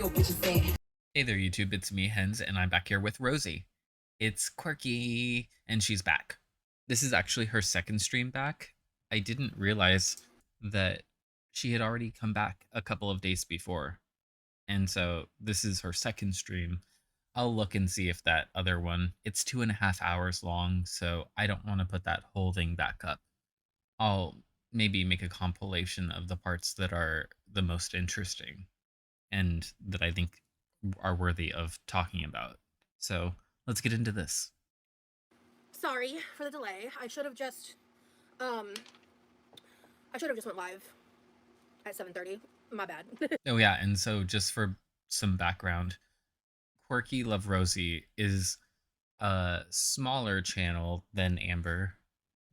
hope what you say. Hey there, YouTube. It's me, Hens, and I'm back here with Rosie. It's Quirky, and she's back. This is actually her second stream back. I didn't realize that she had already come back a couple of days before. And so this is her second stream. I'll look and see if that other one, it's 2.5 hours long, so I don't want to put that whole thing back up. I'll maybe make a compilation of the parts that are the most interesting and that I think are worthy of talking about. So let's get into this. Sorry for the delay. I should have just went live at 7:30. My bad. Oh yeah, and so just for some background, QuirkyLoveRosee is a smaller channel than Amber,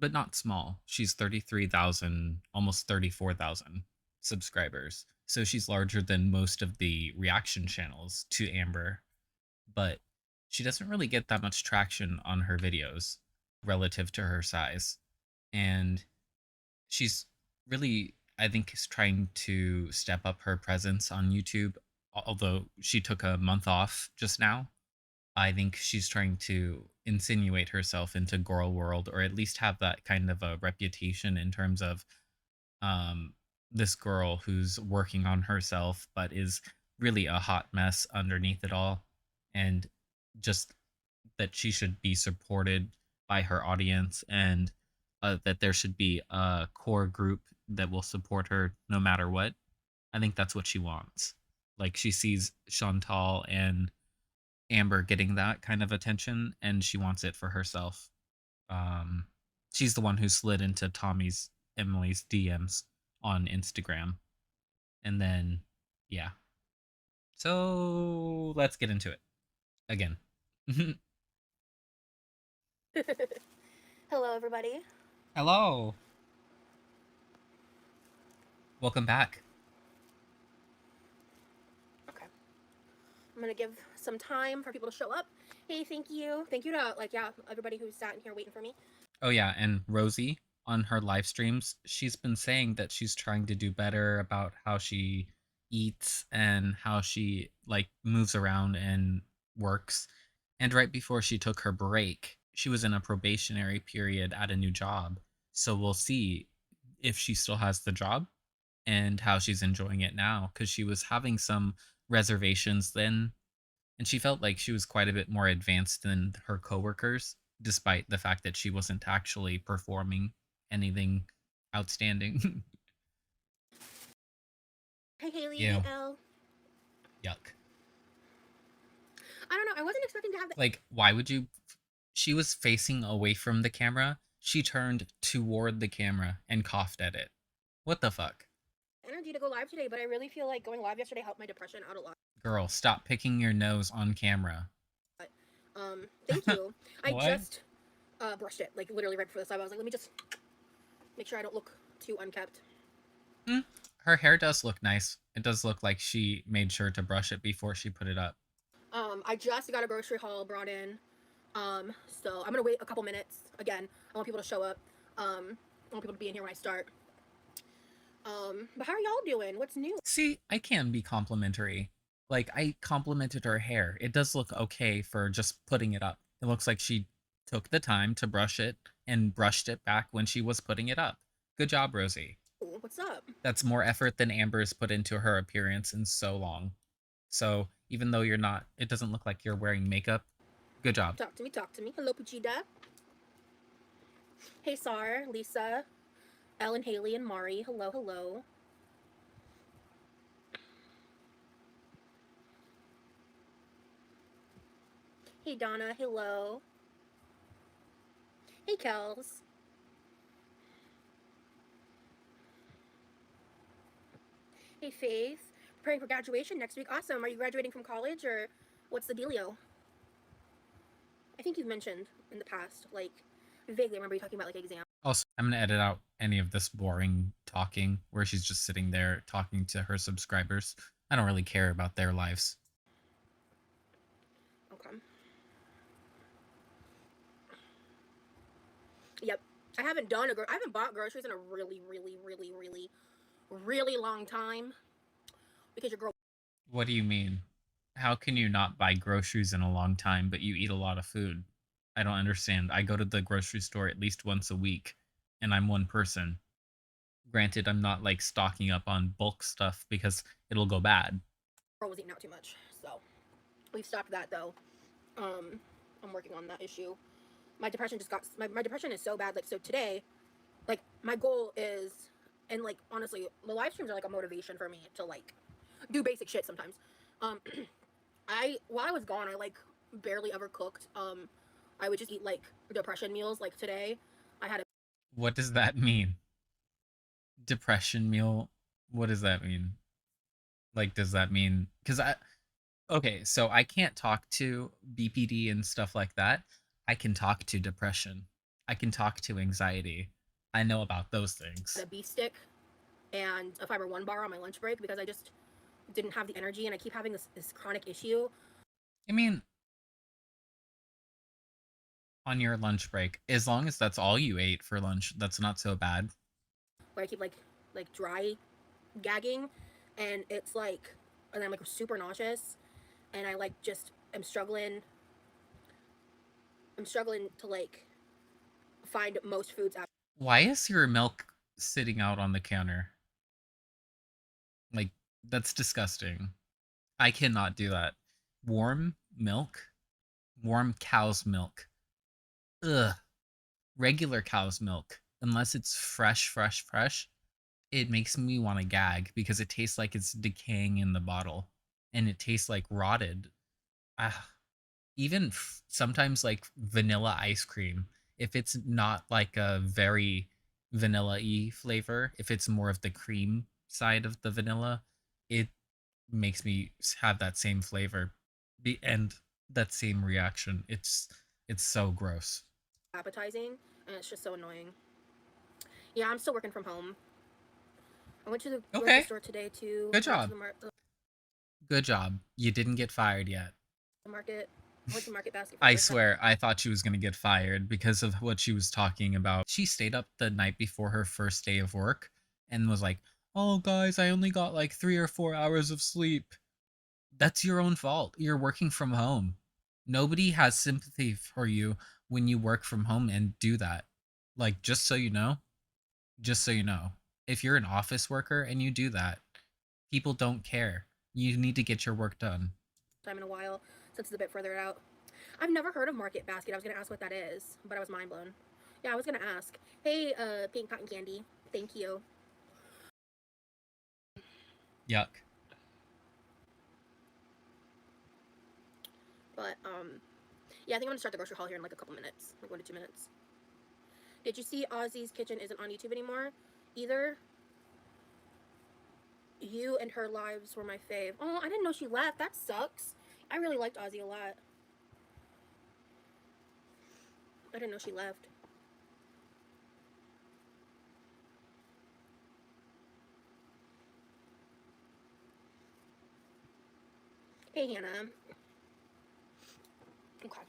but not small. She's 33,000, almost 34,000 subscribers. So she's larger than most of the reaction channels to Amber, but she doesn't really get that much traction on her videos relative to her size. And she's really, I think, is trying to step up her presence on YouTube, although she took a month off just now. I think she's trying to insinuate herself into Gorl world, or at least have that kind of a reputation in terms of this girl who's working on herself, but is really a hot mess underneath it all. And just that she should be supported by her audience, and that there should be a core group that will support her no matter what. I think that's what she wants. Like, she sees Chantal and Amber getting that kind of attention, and she wants it for herself. She's the one who slid into Emily's DMs on Instagram. And then, yeah. So let's get into it again. Hello, everybody. Hello. Welcome back. Okay. I'm gonna give some time for people to show up. Hey, thank you. Thank you to everybody who's sat in here waiting for me. Oh yeah, and Rosie on her live streams, she's been saying that she's trying to do better about how she eats and how she like moves around and works. And right before she took her break, she was in a probationary period at a new job. So we'll see if she still has the job and how she's enjoying it now, because she was having some reservations then, and she felt like she was quite a bit more advanced than her coworkers, despite the fact that she wasn't actually performing anything outstanding. Hey, Haley. Ew. Hey, Elle. Yuck. I don't know. I wasn't expecting to have that. Like, why would you? She was facing away from the camera. She turned toward the camera and coughed at it. What the fuck? Energy to go live today, but I really feel like going live yesterday helped my depression out a lot. Girl, stop picking your nose on camera. Thank you. I What? just brushed it, like literally right before this live. I was like, let me just make sure I don't look too unkept. Her hair does look nice. It does look like she made sure to brush it before she put it up. I just got a grocery haul brought in. So I'm gonna wait a couple minutes. Again, I want people to show up. I want people to be in here when I start. But how are y'all doing? What's new? See, I can be complimentary. Like, I complimented her hair. It does look okay for just putting it up. It looks like she took the time to brush it and brushed it back when she was putting it up. Good job, Rosie. Ooh, what's up? That's more effort than Amber's put into her appearance in so long. So, even though you're not, it doesn't look like you're wearing makeup. Good job. Talk to me, talk to me. Hello, Puchida. Hey, Sar, Lisa, Ellen, Haley, and Mari. Hello, hello. Hey, Donna. Hello. Hey, Kels. Hey, Faith. Preparing for graduation next week. Awesome. Are you graduating from college, or what's the dealio? I think you've mentioned in the past, like, vaguely remember you talking about, like, exams. Also, I'm going to edit out any of this boring talking where she's just sitting there talking to her subscribers. I don't really care about their lives. Okay. Yep. I haven't bought groceries in a really long time because your girl. What do you mean? How can you not buy groceries in a long time, but you eat a lot of food? I don't understand. I go to the grocery store at least once a week, and I'm one person. Granted, I'm not like stocking up on bulk stuff because it'll go bad. Girl was eating out too much, so we've stopped that though. Um, I'm working on that issue. My depression just got my depression is so bad. Like so today, like my goal is, and like honestly, the live streams are like a motivation for me to like do basic shit sometimes. Um, I while I was gone, I like barely ever cooked. I would just eat like depression meals. Like today, I had a What does that mean? Depression meal? What does that mean? Like, does that mean because I okay, so I can't talk to BPD and stuff like that. I can talk to depression. I can talk to anxiety. I know about those things. beef stick and a fiber one bar on my lunch break because I just didn't have the energy, and I keep having this chronic issue I mean, on your lunch break, as long as that's all you ate for lunch, that's not so bad. where I keep like dry gagging, and it's like, and I'm like super nauseous, and I like just am struggling. I'm struggling to like find most foods out. Why is your milk sitting out on the counter? Like, that's disgusting. I cannot do that. Warm milk? Warm cow's milk. Ugh. Regular cow's milk, unless it's fresh, fresh, fresh, it makes me want to gag because it tastes like it's decaying in the bottle and it tastes like rotted. Ah, even sometimes like vanilla ice cream, if it's not like a very vanilla-y flavor, if it's more of the cream side of the vanilla, it makes me have that same flavor and that same reaction. It's so gross. Appetizing, and it's just so annoying. Yeah, I'm still working from home. I went to the grocery Okay, store today too. good I went to job. the Good job. You didn't get fired yet. market. I went to Market Basket for the I first time. swear, I thought she was going to get fired because of what she was talking about. She stayed up the night before her first day of work and was like, "Oh, guys, I only got like 3 or 4 hours of sleep." That's your own fault. You're working from home. Nobody has sympathy for you when you work from home and do that. Like, just so you know, if you're an office worker and you do that, people don't care. You need to get your work done. Time in a while since it's a bit further out. I've never heard of Market Basket. I was gonna ask what that is, but I was mind blown. Yeah, I was gonna ask. Hey, pink cotton candy. Thank you. Yuck. But yeah, I think I'm gonna start the grocery haul here in like a couple minutes, like 1 to 2 minutes. Did you see Ozzy's Kitchen isn't on YouTube anymore? Either. You and her lives were my fave. Oh, I didn't know she left. That sucks. I really liked Ozzy a lot. I didn't know she left. Hey, Hannah. Okay.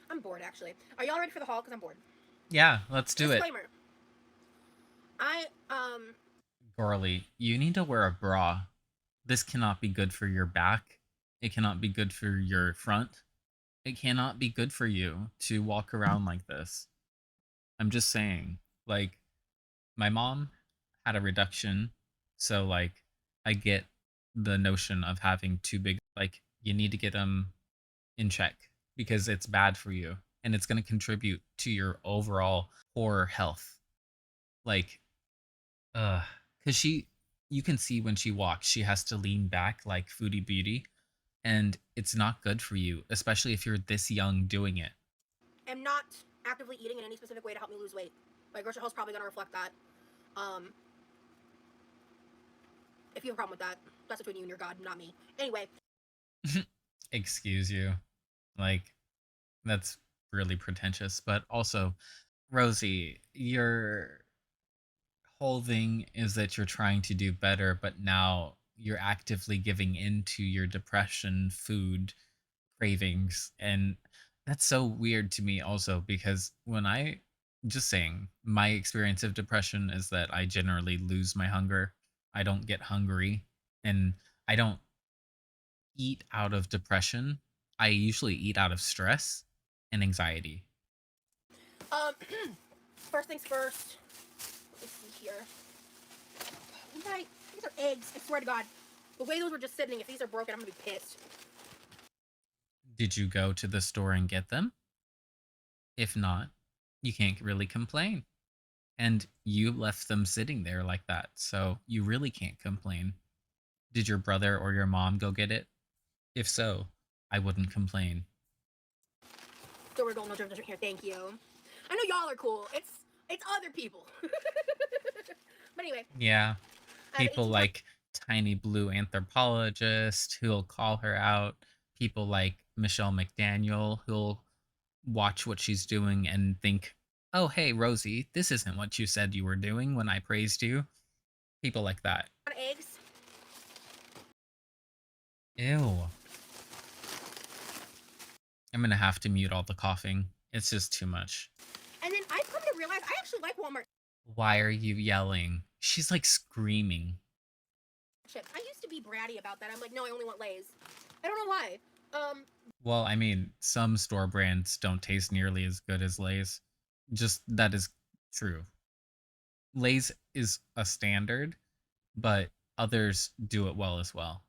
I'm bored, actually. Are y'all ready for the haul? Because I'm bored. Yeah, let's do it. Disclaimer. I, Gorley, you need to wear a bra. This cannot be good for your back. It cannot be good for your front. It cannot be good for you to walk around like this. I'm just saying. Like, my mom had a reduction, so like I get the notion of having too big. Like, you need to get them in check because it's bad for you and it's going to contribute to your overall poor health. Like, because you can see when she walks, she has to lean back like Foodie Beauty, and it's not good for you, especially if you're this young doing it. am not actively eating in any specific way to help me lose weight. My grocery haul is probably gonna reflect that. Um, if you have a problem with that, that's between you and your God, not me. Anyway, Excuse you. Like, that's really pretentious. But also, Rosie, your whole thing is that you're trying to do better, but now you're actively giving into your depression, food, cravings, and that's so weird to me also because when I just saying my experience of depression is that I generally lose my hunger. I don't get hungry and I don't eat out of depression. I usually eat out of stress and anxiety. Um, first things first. Let's see here. Right, these are eggs. I swear to God, the way those were just sitting. If these are broken, I'm gonna be pissed. Did you go to the store and get them? If not, you can't really complain. And you left them sitting there like that, so you really can't complain. Did your brother or your mom go get it? If so, I wouldn't complain. So we're going no judgment here. Thank you. I know y'all are cool. It's other people. But anyway, Yeah, I have people 18 pounds. like Tiny Blue Anthropologist who'll call her out. People like Michelle McDaniel who'll watch what she's doing and think, oh, hey, Rosie, this isn't what you said you were doing when I praised you. People like that. Eggs. Ew. I'm gonna have to mute all the coughing. It's just too much. And then I've come to realize I actually like Walmart Why are you yelling? She's like screaming. chips. I used to be bratty about that. I'm like, no, I only want Lay's. I don't know why. Um, Well, I mean, some store brands don't taste nearly as good as Lay's. Just that is true. Lay's is a standard, but others do it well as well.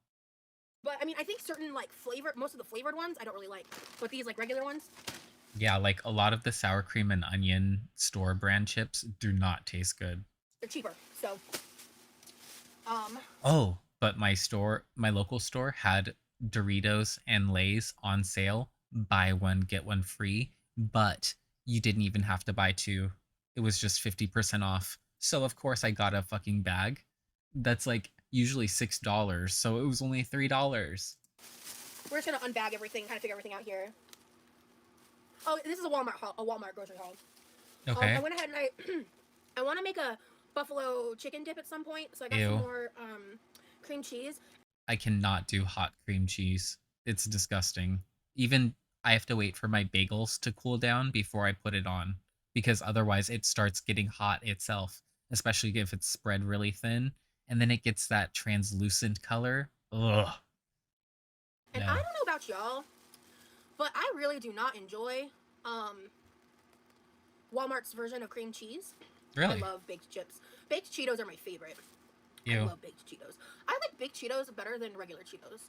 but I mean, I think certain like most of the flavored ones, I don't really like. But these like regular ones, Yeah, like a lot of the sour cream and onion store brand chips do not taste good. they're cheaper. So, um, Oh, but my local store had Doritos and Lay's on sale, buy one get one free, but you didn't even have to buy two. It was just 50% off. So of course I got a fucking bag. That's like usually $6, so it was only $3. we're just gonna unbag everything, kind of figure everything out here. Oh, this is a Walmart haul, a Walmart grocery haul. I Okay. went ahead and I want to make a buffalo chicken dip at some point, so I got some Ew. more cream cheese. I cannot do hot cream cheese. It's disgusting. Even I have to wait for my bagels to cool down before I put it on because otherwise it starts getting hot itself, especially if it's spread really thin and then it gets that translucent color. Ugh. And I don't No. know about y'all, but I really do not enjoy um, Walmart's version of cream cheese. I Really? love baked chips. Baked Cheetos are my favorite. I You. love baked Cheetos. I like baked Cheetos better than regular Cheetos.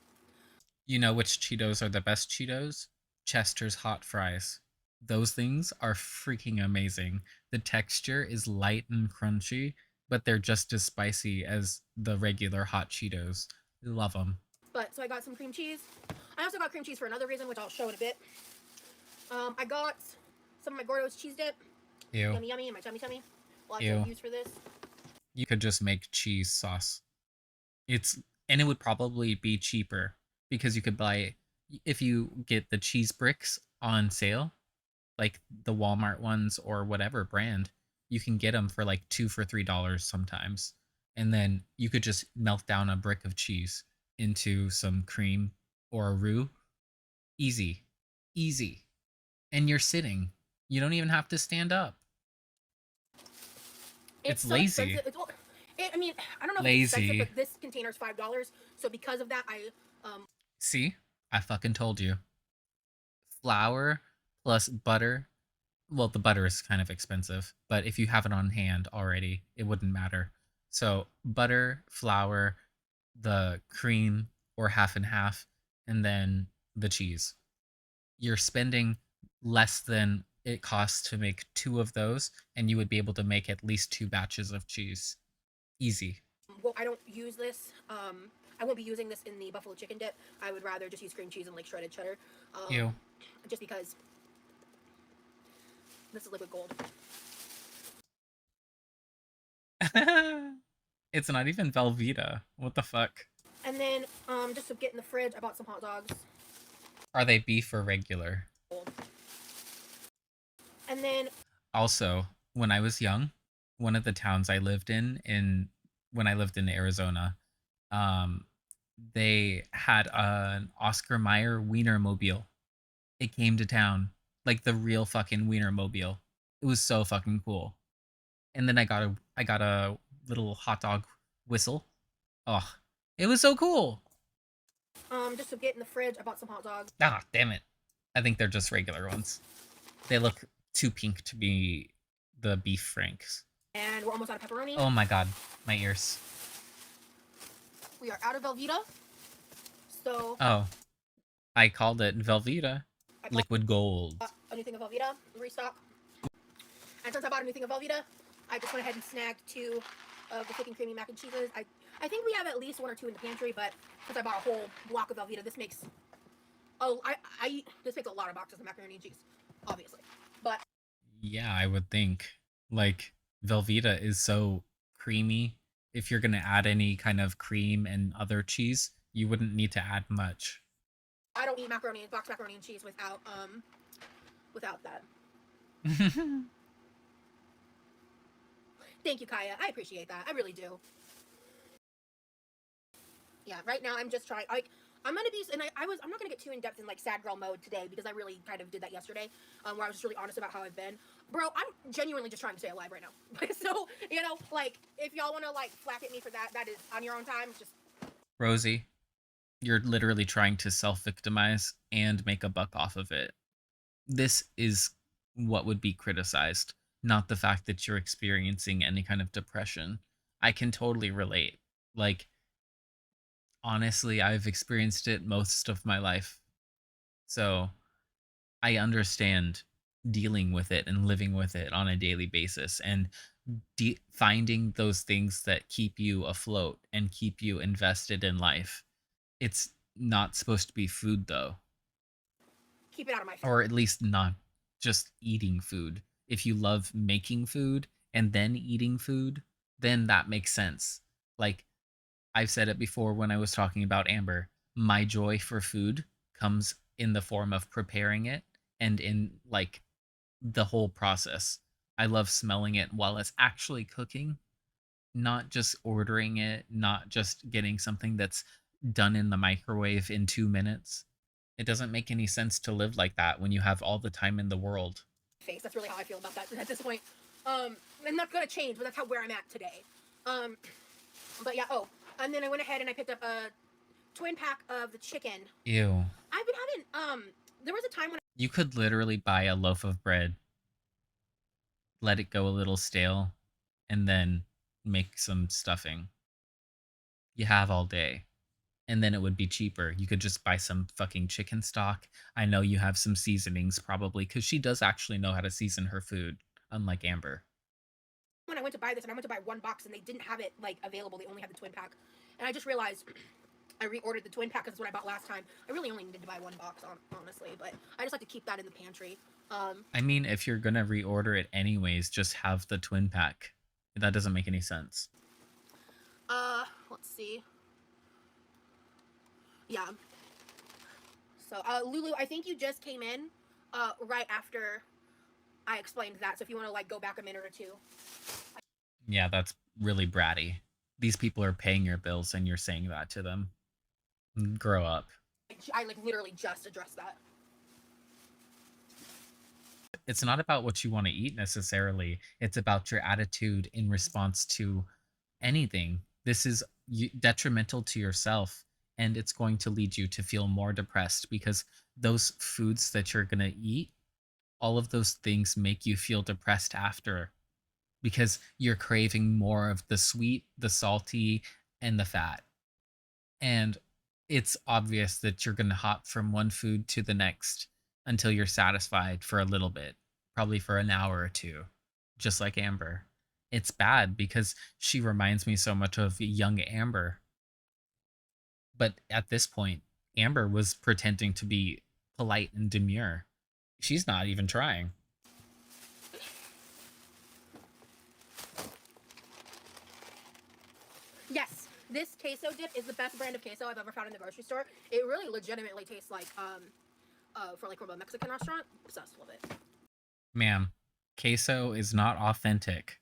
You know which Cheetos are the best Cheetos? Chester's hot fries. Those things are freaking amazing. The texture is light and crunchy, but they're just as spicy as the regular hot Cheetos. Love them. But so I got some cream cheese. I also got cream cheese for another reason, which I'll show in a bit. I got some of my Gordo's cheese dip. Ew. Yummy, yummy, in my tummy, tummy. Lots Ew. of use for this. You could just make cheese sauce. It's and it would probably be cheaper because you could buy if you get the cheese bricks on sale, like the Walmart ones or whatever brand, you can get them for like 2 for $3 sometimes. And then you could just melt down a brick of cheese into some cream or a roux. Easy. Easy. And you're sitting. You don't even have to stand up. It's It's so expensive. lazy. I mean, I don't know if it's expensive, Lazy. but this container is $5. So because of that, I See? I fucking told you. Flour plus butter. Well, the butter is kind of expensive, but if you have it on hand already, it wouldn't matter. So, butter, flour, the cream, or half and half, and then the cheese. You're spending less than it costs to make two of those, and you would be able to make at least two batches of cheese. Easy. well, I don't use this. I won't be using this in the buffalo chicken dip. I would rather just use cream cheese and like shredded cheddar. You. Just because this is liquid gold. It's not even Velveeta. What the fuck? And then just to get in the fridge, I bought some hot dogs. Are they beef or regular? And then Also, when I was young, one of the towns I lived in when I lived in Arizona, um, they had an Oscar Mayer Wienermobile. It came to town, like the real fucking Wienermobile. It was so fucking cool. And then I got a little hot dog whistle. Oh, it was so cool. Just to get in the fridge, I bought some hot dogs. Ah, damn it. I think they're just regular ones. They look too pink to be the beef franks. And we're almost out of pepperoni. Oh my god, my ears. We are out of Velveeta. So. Oh, I called it Velveeta. Liquid gold. A new thing of Velveeta, restock. And since I bought a new thing of Velveeta, I just went ahead and snagged 2 of the thick and creamy mac and cheeses. I think we have at least 1 or 2 in the pantry, but since I bought a whole block of Velveeta, this makes this makes a lot of boxes of macaroni and cheese, obviously. But yeah, I would think. Like, Velveeta is so creamy. If you're gonna add any kind of cream and other cheese, you wouldn't need to add much. I don't eat boxed macaroni and cheese without that. Thank you, Kaya. I appreciate that. I really do. Yeah, right now I'm just trying. I'm gonna be, and I'm not gonna get too in depth in like sad girl mode today because I really kind of did that yesterday, where I was just really honest about how I've been. Bro, I'm genuinely just trying to stay alive right now. So like if y'all wanna like flack at me for that, that is on your own time. Just Rosie, you're literally trying to self-victimize and make a buck off of it. This is what would be criticized, not the fact that you're experiencing any kind of depression. I can totally relate. Like, honestly, I've experienced it most of my life. So I understand dealing with it and living with it on a daily basis and finding those things that keep you afloat and keep you invested in life. It's not supposed to be food, though. Keep it out of my face. Or at least not just eating food. If you love making food and then eating food, then that makes sense. Like, I've said it before when I was talking about Amber, my joy for food comes in the form of preparing it and in like the whole process. I love smelling it while it's actually cooking, not just ordering it, not just getting something that's done in the microwave in 2 minutes. It doesn't make any sense to live like that when you have all the time in the world. Face. That's really how I feel about that at this point. And that's gonna change, but that's where I'm at today. But yeah. Oh, and then I went ahead and I picked up a twin pack of the chicken. Ew. I've been having there was a time when you could literally buy a loaf of bread, let it go a little stale, and then make some stuffing. You have all day. And then it would be cheaper. You could just buy some fucking chicken stock. I know you have some seasonings probably, because she does actually know how to season her food, unlike Amber. When I went to buy this, and I went to buy 1 box, and they didn't have it like available. They only had the twin pack, and I just realized I reordered the twin pack because it's what I bought last time. I really only needed to buy 1 box, honestly, but I just like to keep that in the pantry. I mean, if you're gonna reorder it anyways, just have the twin pack. That doesn't make any sense. Let's see. Yeah. So, Lulu, I think you just came in, right after I explained that. So if you want to like go back a minute or 2. Yeah, that's really bratty. These people are paying your bills and you're saying that to them. Grow up. I like literally just addressed that. It's not about what you want to eat necessarily. It's about your attitude in response to anything. This is detrimental to yourself, and it's going to lead you to feel more depressed because those foods that you're going to eat, all of those things make you feel depressed after because you're craving more of the sweet, the salty, and the fat. And it's obvious that you're going to hop from one food to the next until you're satisfied for a little bit, probably for an hour or 2, just like Amber. It's bad because she reminds me so much of young Amber. But at this point, Amber was pretending to be polite and demure. She's not even trying. Yes, this queso dip is the best brand of queso I've ever found in the grocery store. It really legitimately tastes like from a Mexican restaurant. Obsessed with it. Ma'am, queso is not authentic.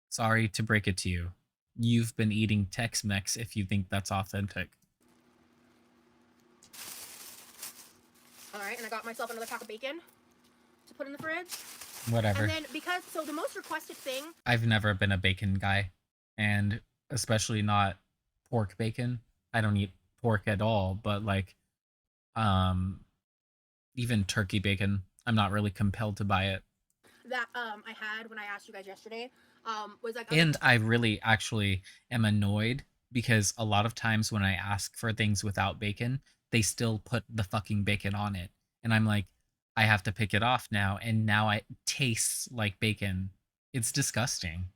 Sorry to break it to you. You've been eating Tex-Mex if you think that's authentic. Alright, and I got myself another pack of bacon to put in the fridge. Whatever. And then the most requested thing... I've never been a bacon guy. And especially not pork bacon. I don't eat pork at all, but like um even turkey bacon, I'm not really compelled to buy it. that I had when I asked you guys yesterday was like I was like And I really actually am annoyed because a lot of times when I ask for things without bacon, they still put the fucking bacon on it. And I'm like, I have to pick it off now. And now it tastes like bacon. It's disgusting.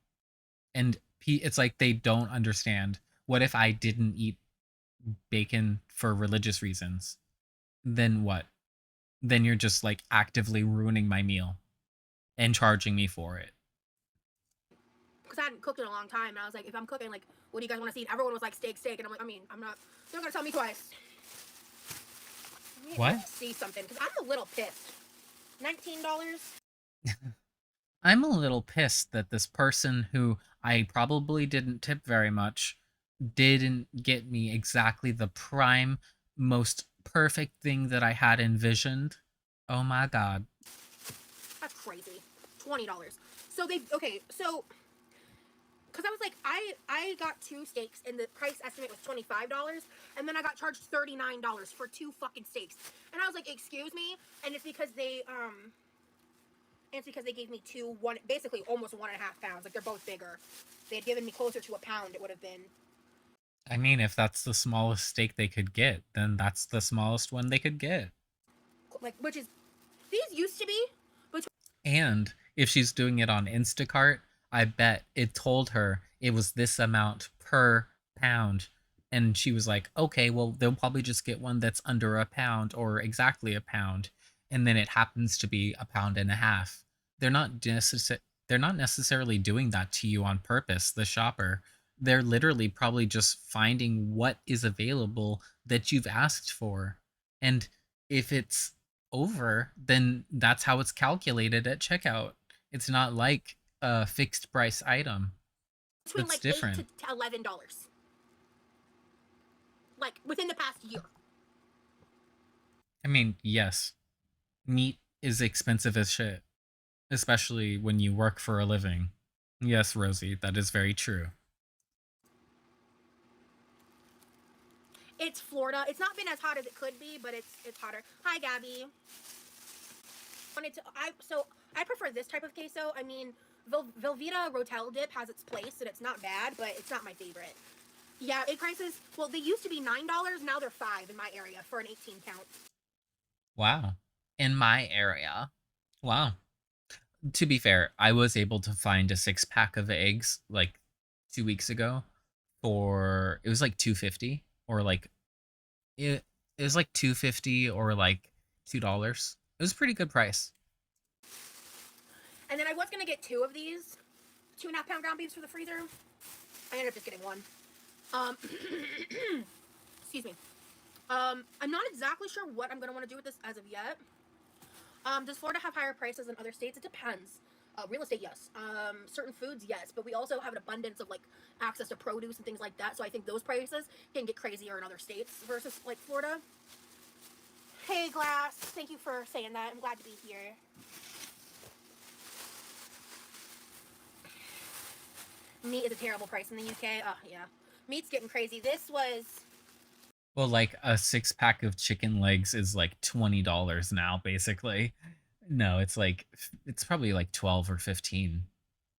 And it's like they don't understand. What if I didn't eat bacon for religious reasons? Then what? Then you're just like actively ruining my meal and charging me for it. because I hadn't cooked in a long time, and I was like, if I'm cooking, like, what do you guys want to see? And everyone was like, steak, steak, and I'm like, I mean, I'm not. They're gonna tell me twice. Let me What? see something because I'm a little pissed. $19. I'm a little pissed that this person who I probably didn't tip very much didn't get me exactly the prime, most perfect thing that I had envisioned. Oh my god. That's crazy. $20. So they okay. So because I was like, I got two steaks and the price estimate was $25, and then I got charged $39 for two fucking steaks, and I was like, excuse me, and it's because they gave me basically almost 1.5 pounds. Like they're both bigger. If they had given me closer to a pound, it would have been I mean, if that's the smallest steak they could get, then that's the smallest one they could get. like, which is these used to be between. And if she's doing it on Instacart, I bet it told her it was this amount per pound. And she was like, okay, well, they'll probably just get one that's under a pound or exactly a pound. And then it happens to be a pound and a half. They're not they're not necessarily doing that to you on purpose, the shopper. They're literally probably just finding what is available that you've asked for. And if it's over, then that's how it's calculated at checkout. It's not like a fixed price item. That's Like eight different. to $11, like within the past year. I mean, yes, meat is expensive as shit, especially when you work for a living. Yes, Rosie, that is very true. It's Florida. It's not been as hot as it could be, but it's hotter. Hi, Gabby. I prefer this type of queso. I mean, Velveeta Rotel dip has its place, and it's not bad, but it's not my favorite. Yeah, egg prices. Well, they used to be $9. Now they're 5 in my area for an 18 count. Wow. In my area. Wow. To be fair, I was able to find a 6 pack of eggs like 2 weeks ago for it was like 250 or like it was like 250 or like $2. It was a pretty good price. And then I was gonna get two of these 2.5 pound ground beefs for the freezer. I ended up just getting one. Um, excuse me. I'm not exactly sure what I'm gonna want to do with this as of yet. Does Florida have higher prices than other states? It depends. Real estate, yes. Certain foods, yes. But we also have an abundance of like access to produce and things like that. So I think those prices can get crazier in other states versus like Florida. Hey, Glass. Thank you for saying that. I'm glad to be here. Meat is a terrible price in the UK. Oh, yeah. Meat's getting crazy. This was. Well, like a 6 pack of chicken legs is like $20 now, basically. No, it's probably like 12 or 15,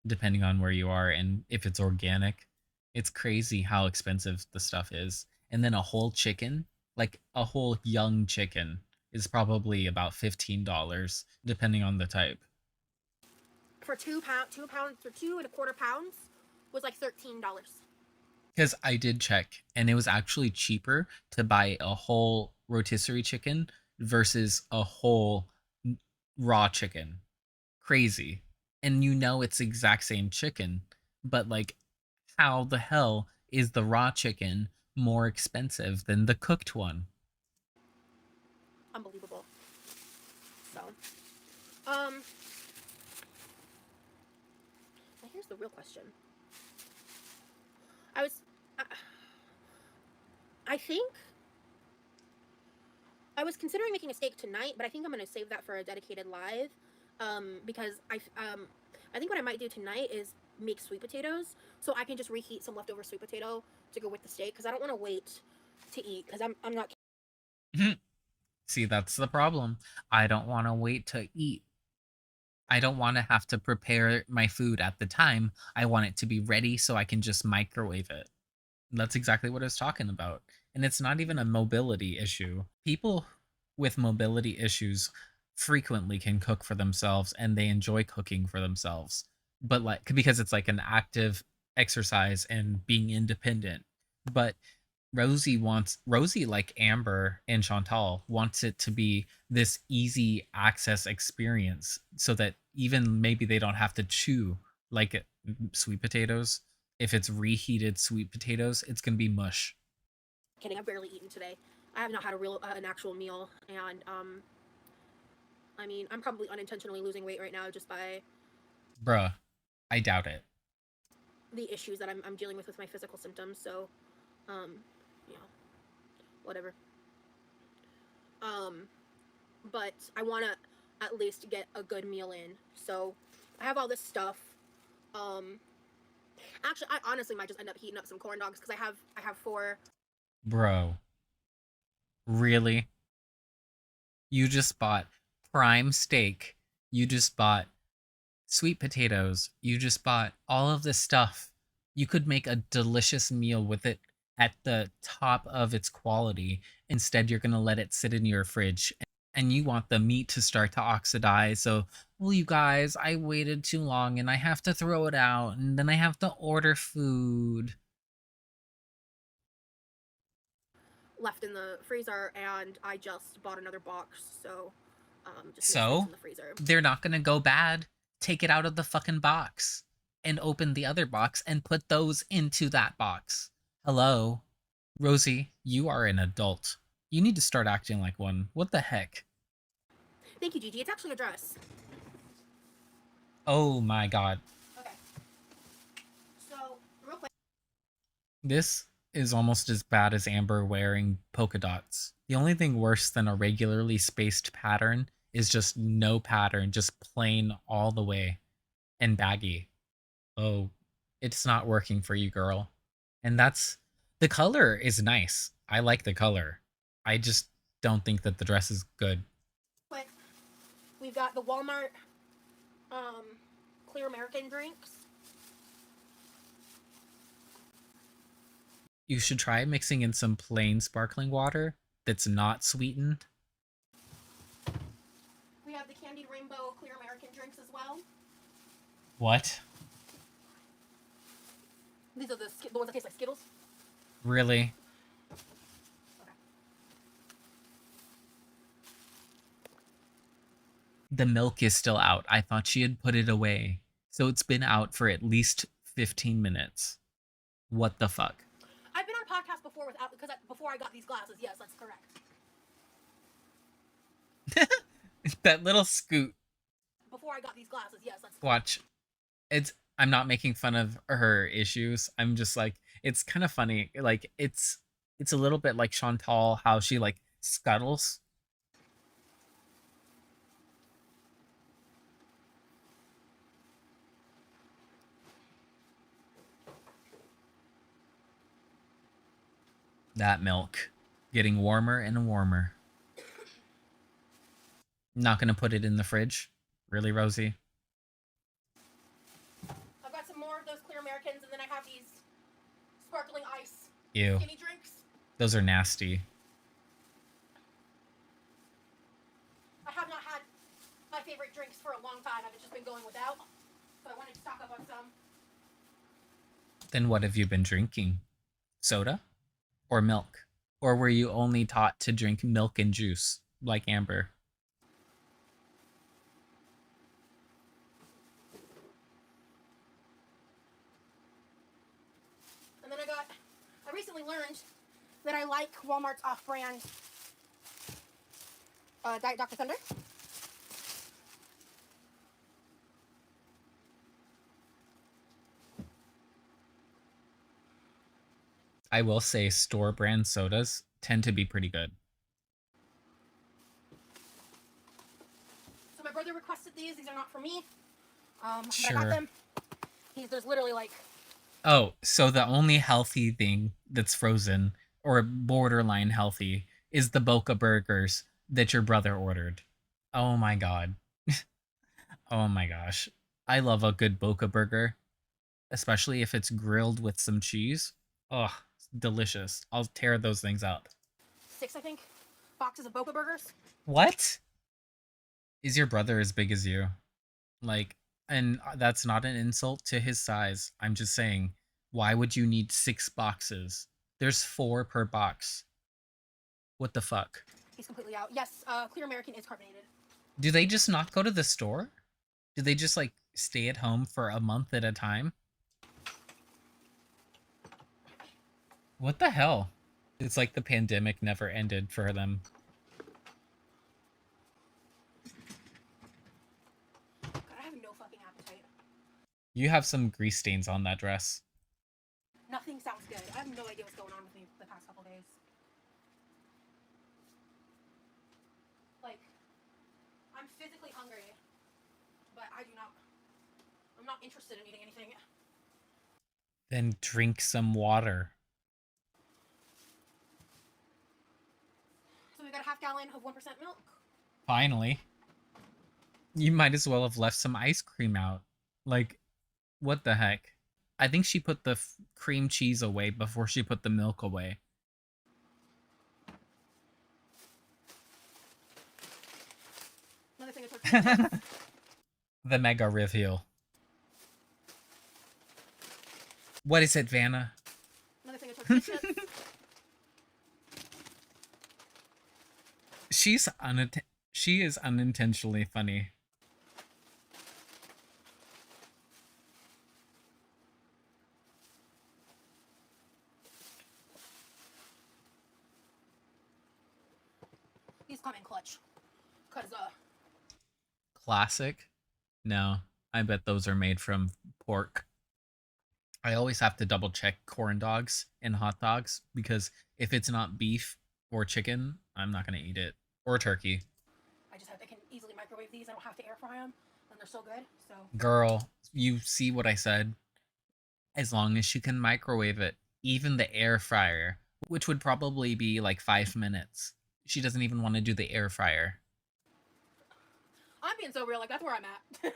depending on where you are and if it's organic. It's crazy how expensive the stuff is. And then a whole chicken, like a whole young chicken, is probably about $15, depending on the type. For 2 pounds, for 2.25 pounds, was like $13. Because I did check, and it was actually cheaper to buy a whole rotisserie chicken versus a whole raw chicken. Crazy. And you know it's the exact same chicken, but like, how the hell is the raw chicken more expensive than the cooked one? Unbelievable. So, um, now here's the real question. I was, uh, I think I was considering making a steak tonight, but I think I'm gonna save that for a dedicated live, because I think what I might do tonight is make sweet potatoes, so I can just reheat some leftover sweet potato to go with the steak, because I don't want to wait to eat because I'm not. See, that's the problem. I don't want to wait to eat. I don't want to have to prepare my food at the time. I want it to be ready so I can just microwave it. That's exactly what I was talking about. And it's not even a mobility issue. People with mobility issues frequently can cook for themselves and they enjoy cooking for themselves. But like because it's like an active exercise and being independent. But Rosie, like Amber and Chantal, wants it to be this easy access experience so that even maybe they don't have to chew like sweet potatoes. If it's reheated sweet potatoes, it's gonna be mush. Kidding, I've barely eaten today. I have not had an actual meal, and I mean, I'm probably unintentionally losing weight right now just by Bruh, I doubt it. the issues that I'm dealing with my physical symptoms. So, um, yeah, whatever. Um, but I want to at least get a good meal in. So, I have all this stuff. Um, Actually, I honestly might just end up heating up some corn dogs because I have four. Bro, really? You just bought prime steak. You just bought sweet potatoes. You just bought all of this stuff. You could make a delicious meal with it at the top of its quality. Instead, you're going to let it sit in your fridge and you want the meat to start to oxidize. So, well, you guys, I waited too long and I have to throw it out and then I have to order food. Left in the freezer, and I just bought another box, so just mix things So, in the freezer. they're not going to go bad. Take it out of the fucking box and open the other box and put those into that box. Hello? Rosie, you are an adult. You need to start acting like one. What the heck? Thank you, Gigi. It's actually a dress. Oh my god. Okay. So, real quick. This is almost as bad as Amber wearing polka dots. The only thing worse than a regularly spaced pattern is just no pattern, just plain all the way and baggy. Oh, it's not working for you, girl. And that's the color is nice. I like the color. I just don't think that the dress is good. Quick, we've got the Walmart um, clear American drinks. You should try mixing in some plain sparkling water that's not sweetened. We have the candied rainbow clear American drinks as well. What? These are the ones that taste like Skittles. Really? Okay. The milk is still out. I thought she had put it away. So it's been out for at least 15 minutes. What the fuck? I've been on a podcast before without before I got these glasses. Yes, that's correct. That little scoot. Before I got these glasses. Yes, that's correct. Watch. I'm not making fun of her issues. I'm just like it's kind of funny. Like it's a little bit like Chantal how she like scuttles. That milk getting warmer and warmer. Not going to put it in the fridge. Really, Rosie? I've got some more of those clear Americans, and then I have these sparkling ice Ew. skinny drinks. Those are nasty. I have not had my favorite drinks for a long time. I've just been going without, so I wanted to stock up on some. Then what have you been drinking? Soda? Or milk? Or were you only taught to drink milk and juice, like Amber? And then I recently learned that I like Walmart's off-brand Diet Dr. Thunder. I will say store brand sodas tend to be pretty good. So my brother requested these. These are not for me. Sure. But I got them. There's literally like... Oh, so the only healthy thing that's frozen, or borderline healthy is the Boca burgers that your brother ordered. Oh my god. Oh my gosh. I love a good Boca burger, especially if it's grilled with some cheese. Oh, delicious. I'll tear those things up. 6, I think, boxes of Boca burgers. What? Is your brother as big as you? Like, and that's not an insult to his size. I'm just saying, why would you need 6 boxes? There's 4 per box. What the fuck? He's completely out. Yes, Clear American is carbonated. Do they just not go to the store? Do they just like stay at home for a month at a time? What the hell? It's like the pandemic never ended for them. God, I have no fucking appetite. You have some grease stains on that dress. Nothing sounds good. I have no idea what's going on with me the past couple days. Like, I'm physically hungry, but I'm not interested in eating anything. Then drink some water. So we got a half gallon of 1% milk. Finally. You might as well have left some ice cream out. Like, what the heck? I think she put the cream cheese away before she put the milk away. Another thing of tortilla chips. The mega reveal. What is it, Vanna? Another thing of tortilla chips. She is unintentionally funny. These come in clutch. Cause Classic? No, I bet those are made from pork. I always have to double check corn dogs and hot dogs because if it's not beef or chicken, I'm not gonna eat it. Or turkey. I can easily microwave these. I don't have to air fry them, and they're so good. So Girl, you see what I said? As long as you can microwave it, even the air fryer, which would probably be like 5 minutes. She doesn't even want to do the air fryer. I'm being so real. Like that's where I'm at.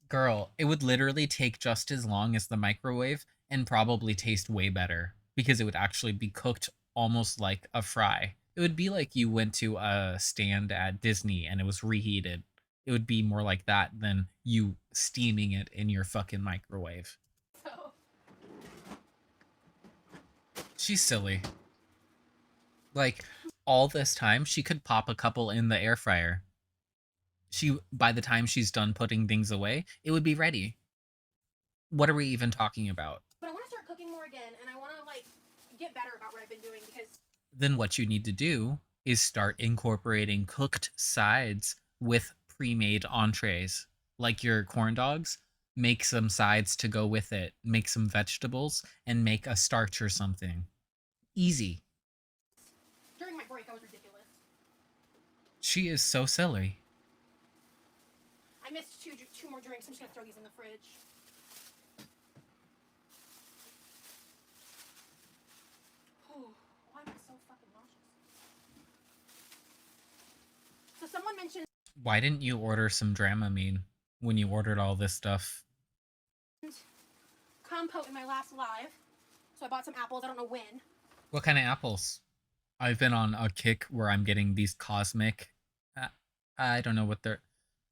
Girl, it would literally take just as long as the microwave and probably taste way better because it would actually be cooked almost like a fry. It would be like you went to a stand at Disney and it was reheated. It would be more like that than you steaming it in your fucking microwave. So She's silly. Like, all this time, she could pop a couple in the air fryer. By the time she's done putting things away, it would be ready. What are we even talking about? but I want to start cooking more again, and I want to like get better about what I've been doing because Then what you need to do is start incorporating cooked sides with pre-made entrees. Like your corn dogs, make some sides to go with it, make some vegetables, and make a starch or something. Easy. during my break I was ridiculous. She is so silly. I missed two more drinks. I'm just gonna throw these in the fridge. Why am I so fucking nauseous? So someone mentioned Why didn't you order some Dramamine when you ordered all this stuff? compote in my last live, so I bought some apples. I don't know when. What kind of apples? I've been on a kick where I'm getting these cosmic. I don't know what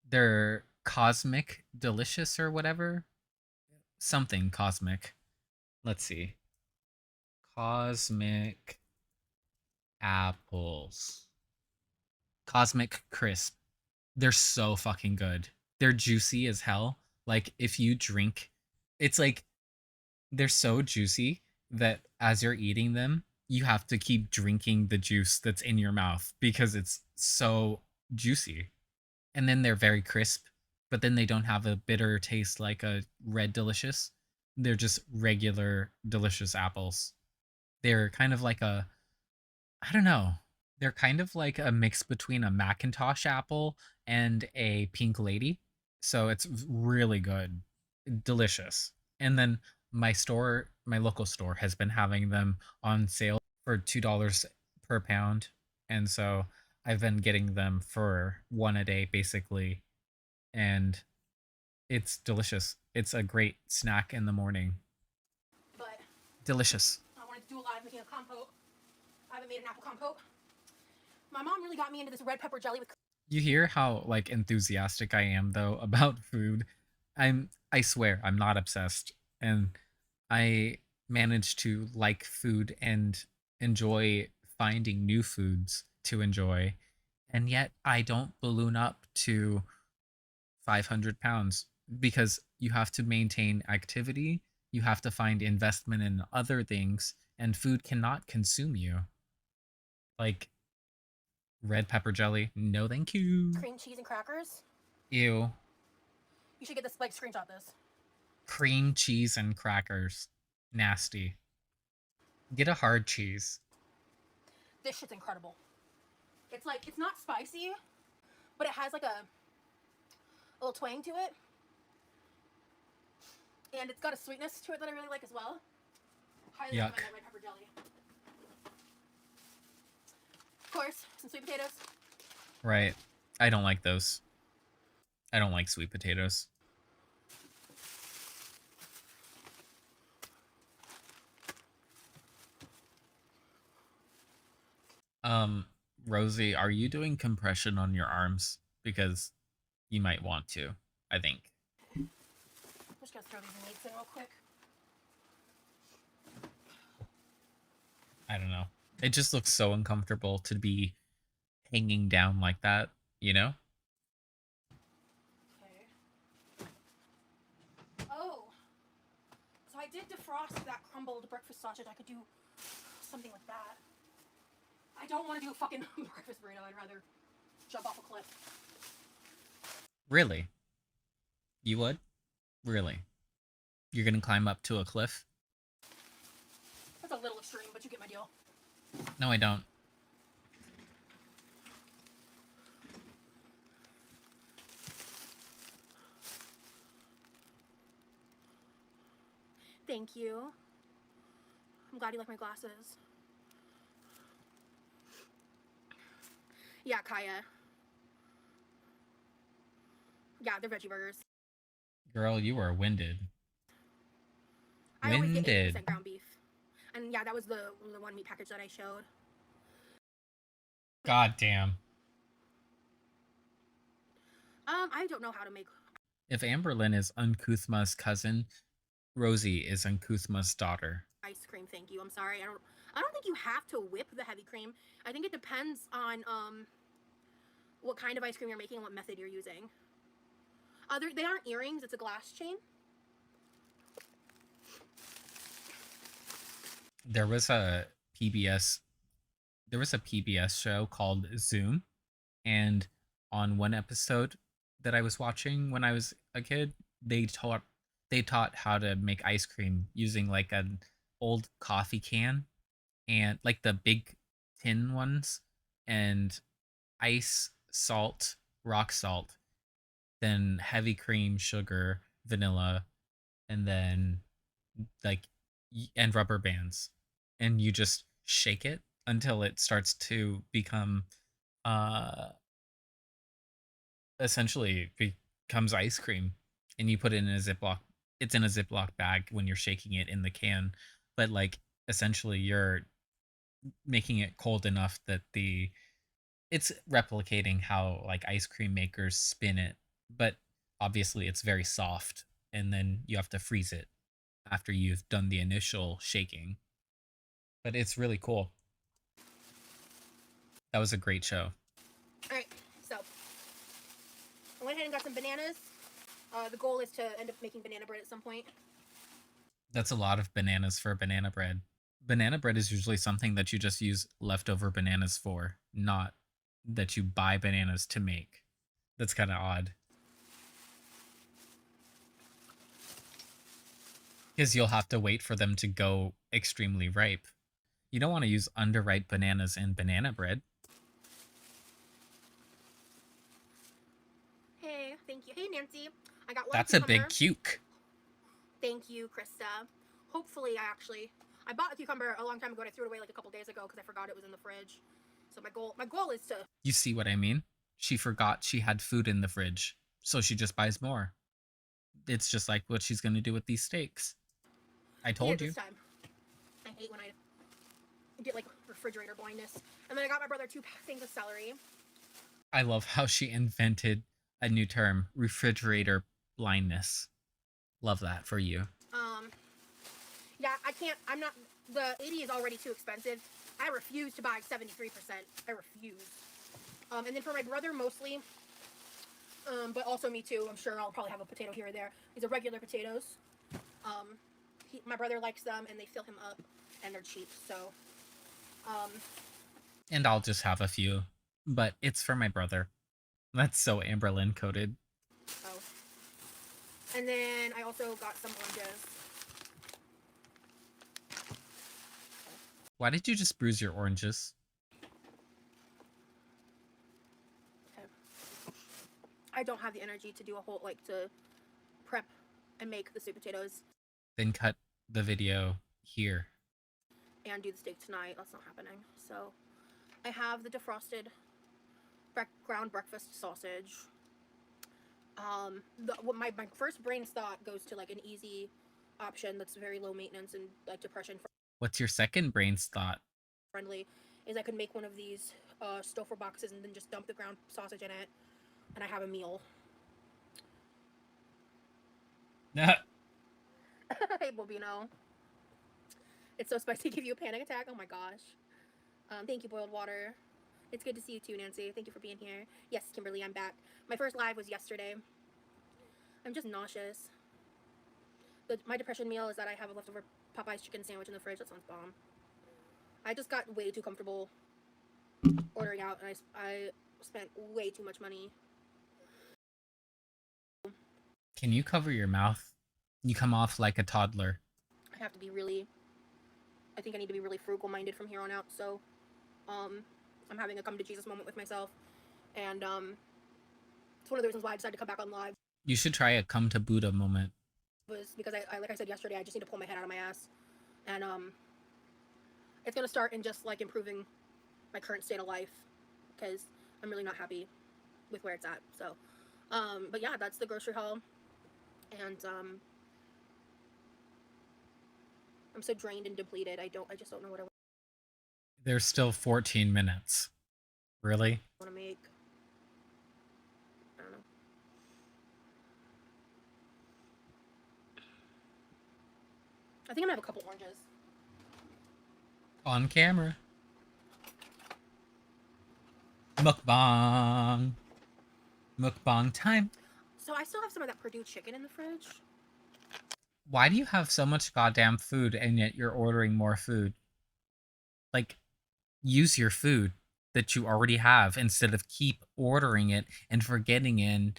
they're cosmic delicious or whatever. Something cosmic. Let's see. Cosmic apples. Cosmic crisp. They're so fucking good. They're juicy as hell. Like if you drink, it's like they're so juicy that as you're eating them, you have to keep drinking the juice that's in your mouth because it's so juicy. And then they're very crisp, but then they don't have a bitter taste like a red delicious. They're just regular delicious apples. They're kind of like I don't know. They're kind of like a mix between a Macintosh apple and a pink lady. So it's really good. Delicious. And then my local store has been having them on sale for $2 per pound. And so I've been getting them for one a day basically. And it's delicious. It's a great snack in the morning. But Delicious. I wanted to do a live making a compote. I haven't made an apple compote. My mom really got me into this red pepper jelly with. You hear how like enthusiastic I am though about food. I swear I'm not obsessed, and I manage to like food and enjoy finding new foods to enjoy, and yet I don't balloon up to 500 pounds because you have to maintain activity, you have to find investment in other things, and food cannot consume you. Like red pepper jelly, no thank you. Cream cheese and crackers. Ew. You should get this, like, screenshot this. Cream cheese and crackers. Nasty. Get a hard cheese. This shit's incredible. It's like, it's not spicy, but it has like a little twang to it. And it's got a sweetness to it that I really like as well. Highly Yuck. recommend that red pepper jelly. Of course, some sweet potatoes. Right. I don't like those. I don't like sweet potatoes. Rosie, are you doing compression on your arms? Because you might want to, I think. I'm just gonna throw these meats in real quick. I don't know. It just looks so uncomfortable to be hanging down like that, you know? Okay. Oh, so I did defrost that crumbled breakfast sausage. I could do something like that. I don't want to do a fucking breakfast burrito. I'd rather jump off a cliff. Really? You would? Really? You're gonna climb up to a cliff? That's a little extreme, but you get my deal. No, I don't. Thank you. I'm glad you like my glasses. Yeah, Kaya. Yeah, they're veggie burgers. Girl, you are winded. I always get Winded. 80% ground beef. And yeah, that was the one meat package that I showed. God damn. I don't know how to make If Amberlyn is Uncouthma's cousin, Rosie is Uncouthma's daughter. ice cream. Thank you. I'm sorry. I don't think you have to whip the heavy cream. I think it depends on what kind of ice cream you're making and what method you're using. They aren't earrings. It's a glass chain. There was a PBS show called Zoom, and on one episode that I was watching when I was a kid, they taught how to make ice cream using like an old coffee can and like the big tin ones, and ice, salt, rock salt, then heavy cream, sugar, vanilla, and then like and rubber bands, and you just shake it until it starts to become uh essentially becomes ice cream, and you put it in a Ziploc. It's in a Ziploc bag when you're shaking it in the can, but like essentially you're making it cold enough that it's replicating how like ice cream makers spin it, but obviously it's very soft, and then you have to freeze it after you've done the initial shaking. But it's really cool. That was a great show. Alright, so I went ahead and got some bananas. The goal is to end up making banana bread at some point. That's a lot of bananas for banana bread. Banana bread is usually something that you just use leftover bananas for, not that you buy bananas to make. That's kind of odd. Because you'll have to wait for them to go extremely ripe. You don't want to use underripe bananas in banana bread. Hey, thank you. Hey, Nancy. I got one That's a cucumber. big cuke. Thank you, Krista. Hopefully, I bought a cucumber a long time ago and I threw it away like a couple days ago because I forgot it was in the fridge. So my goal is to... You see what I mean? She forgot she had food in the fridge, so she just buys more. It's just like what she's gonna do with these steaks. I eat it told you. this time. I hate when I get like refrigerator blindness. And then I got my brother 2 things of celery. I love how she invented a new term, refrigerator blindness. Love that for you. Yeah, I can't, I'm not, the 80 is already too expensive. I refuse to buy 73%. I refuse. And then for my brother mostly, but also me too, I'm sure I'll probably have a potato here or there. These are regular potatoes. My brother likes them and they fill him up and they're cheap, so. And I'll just have a few, but it's for my brother. That's so Amberlynn coded. Oh. And then I also got some oranges. Why did you just bruise your oranges? Okay. I don't have the energy to do a whole, like, to prep and make the sweet potatoes. Then cut the video here. And do the steak tonight. That's not happening. So I have the defrosted ground breakfast sausage. My first brain thought goes to like an easy option that's very low maintenance and like depression What's your second brain's thought? friendly, is I could make one of these Stouffer boxes and then just dump the ground sausage in it, and I have a meal. Hey, Bobino. It's so spicy, give you a panic attack. Oh my gosh. Thank you, Boiled Water. It's good to see you too, Nancy. Thank you for being here. Yes, Kimberly, I'm back. My first live was yesterday. I'm just nauseous. My depression meal is that I have a leftover Popeye's chicken sandwich in the fridge. That sounds bomb. I just got way too comfortable ordering out, and I spent way too much money. Can you cover your mouth? You come off like a toddler. I have to be really... I think I need to be really frugal-minded from here on out, so... I'm having a come-to-Jesus moment with myself, and, it's one of the reasons why I decided to come back on live. You should try a come-to-Buddha moment. Was because I like I said yesterday, I just need to pull my head out of my ass, and it's gonna start in just like improving my current state of life, because I'm really not happy with where it's at. So but yeah, that's the grocery haul, and I'm so drained and depleted. I just don't know what I There's still 14 minutes. Really? want to make. I don't know. I think I'm gonna have a couple oranges. On camera. Mukbang. Mukbang time. So I still have some of that Purdue chicken in the fridge. Why do you have so much goddamn food and yet you're ordering more food? Like, use your food that you already have instead of keep ordering it and forgetting it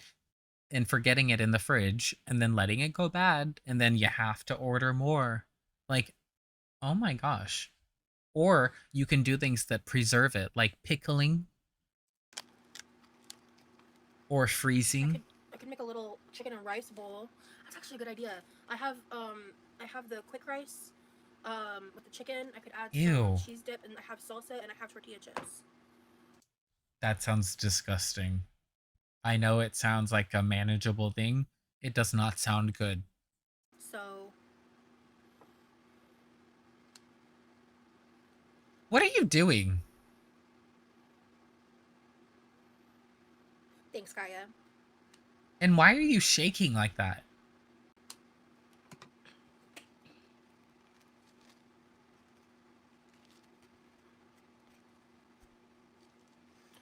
in the fridge and then letting it go bad and then you have to order more. Like, oh my gosh. Or you can do things that preserve it, like pickling or freezing. I could make a little chicken and rice bowl. That's actually a good idea. I have the quick rice with the chicken. I could add some cheese dip, and I have salsa, and I have tortilla chips. That sounds disgusting. I know it sounds like a manageable thing. It does not sound good. So... What are you doing? Thanks, Kaya. And why are you shaking like that?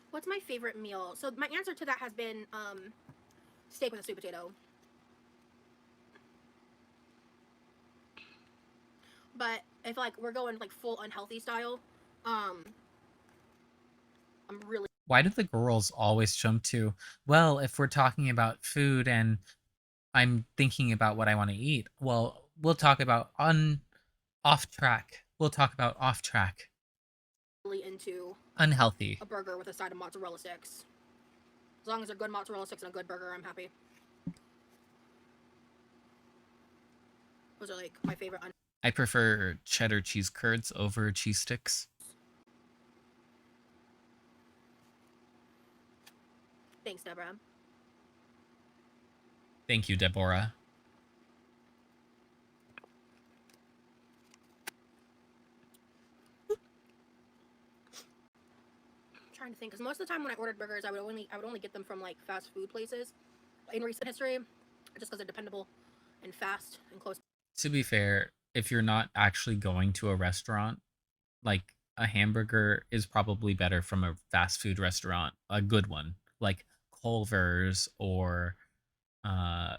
What's my favorite meal? So my answer to that has been steak with a sweet potato. But if like we're going like full unhealthy style, I'm really... Why do the girls always jump to, well, if we're talking about food and I'm thinking about what I want to eat, well, we'll talk about off track. We'll talk about off track. Really into unhealthy. A burger with a side of mozzarella sticks. As long as they're good mozzarella sticks and a good burger, I'm happy. Those are like my favorite. I prefer cheddar cheese curds over cheese sticks. Thanks, Deborah. Thank you, Deborah. I'm trying to think, because most of the time when I ordered burgers, I would only get them from like fast food places. In recent history, just because they're dependable and fast and close. To be fair, if you're not actually going to a restaurant, like a hamburger is probably better from a fast food restaurant, a good one, like Culver's or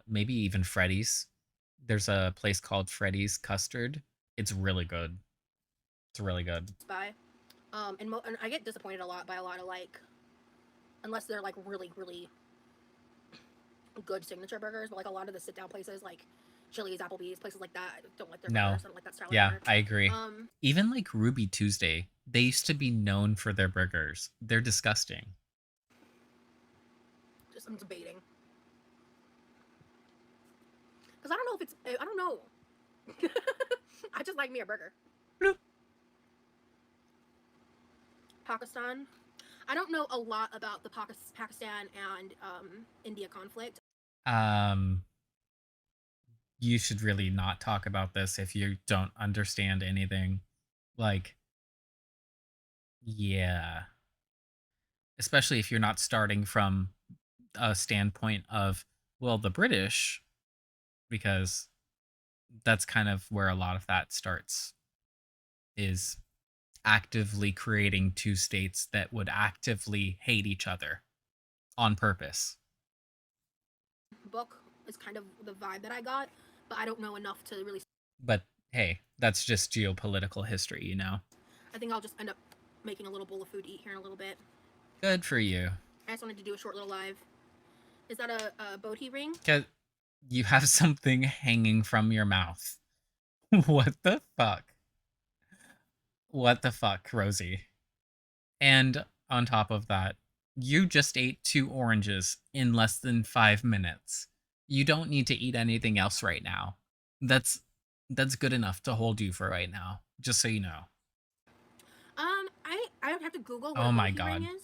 maybe even Freddy's. There's a place called Freddy's Custard. It's really good. It's really good. By, and I get disappointed a lot by a lot of like, unless they're like really really good signature burgers, but like a lot of the sit down places like Chili's, Applebee's, places like that, I don't like their No. burgers. I don't like that style Yeah, of burger. I agree. Even like Ruby Tuesday, they used to be known for their burgers. They're disgusting. Just I'm debating. Because I don't know if it's, I don't know. I just like me a burger. Bloop. Pakistan. I don't know a lot about the Pakistan and India conflict. You should really not talk about this if you don't understand anything. Like, yeah. Especially if you're not starting from a standpoint of, well, the British, because that's kind of where a lot of that starts, is actively creating two states that would actively hate each other on purpose. Book is kind of the vibe that I got, but I don't know enough to really. But hey, that's just geopolitical history, you know? I think I'll just end up making a little bowl of food to eat here in a little bit. Good for you. I just wanted to do a short little live. Is that a Bodhi ring? Because you have something hanging from your mouth. What the fuck? What the fuck, Rosie? And on top of that, you just ate 2 oranges in less than 5 minutes. You don't need to eat anything else right now. That's good enough to hold you for right now, just so you know. I would have to Google what Oh a my Bodhi ring god. is.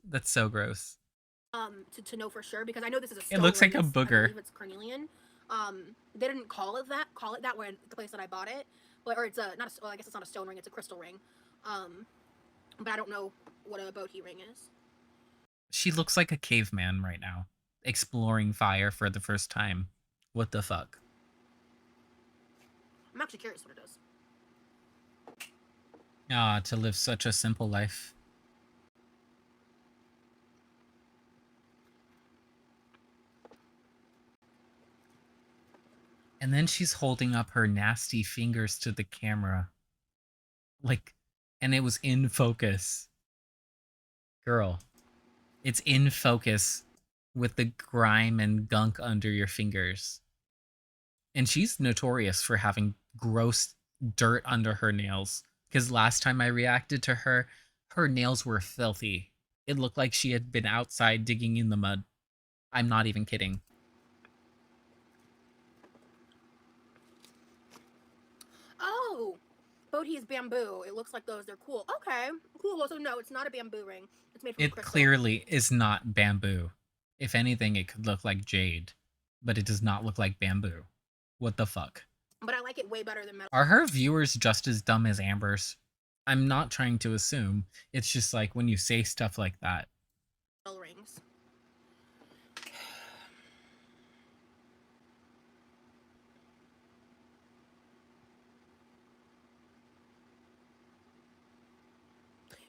That's so gross. To know for sure, because I know this is a stone It looks ring. like a booger. I believe it's carnelian. They didn't call it that when the place that I bought it, but or it's a not a, well, I guess it's not a stone ring, it's a crystal ring. But I don't know what a Bodhi ring is. She looks like a caveman right now, exploring fire for the first time. What the fuck? I'm actually curious what it is. Ah, to live such a simple life. And then she's holding up her nasty fingers to the camera. Like, and it was in focus. Girl, it's in focus with the grime and gunk under your fingers. And she's notorious for having gross dirt under her nails. Because last time I reacted to her, her nails were filthy. It looked like she had been outside digging in the mud. I'm not even kidding. Oh, Bodhi is bamboo. It looks like those. They're cool. Okay, cool. So no, it's not a bamboo ring. It's made from It crystal. clearly is not bamboo. If anything, it could look like jade, but it does not look like bamboo. What the fuck? But I like it way better than metal. Are her viewers just as dumb as Amber's? I'm not trying to assume. It's just like when you say stuff like that. Rings.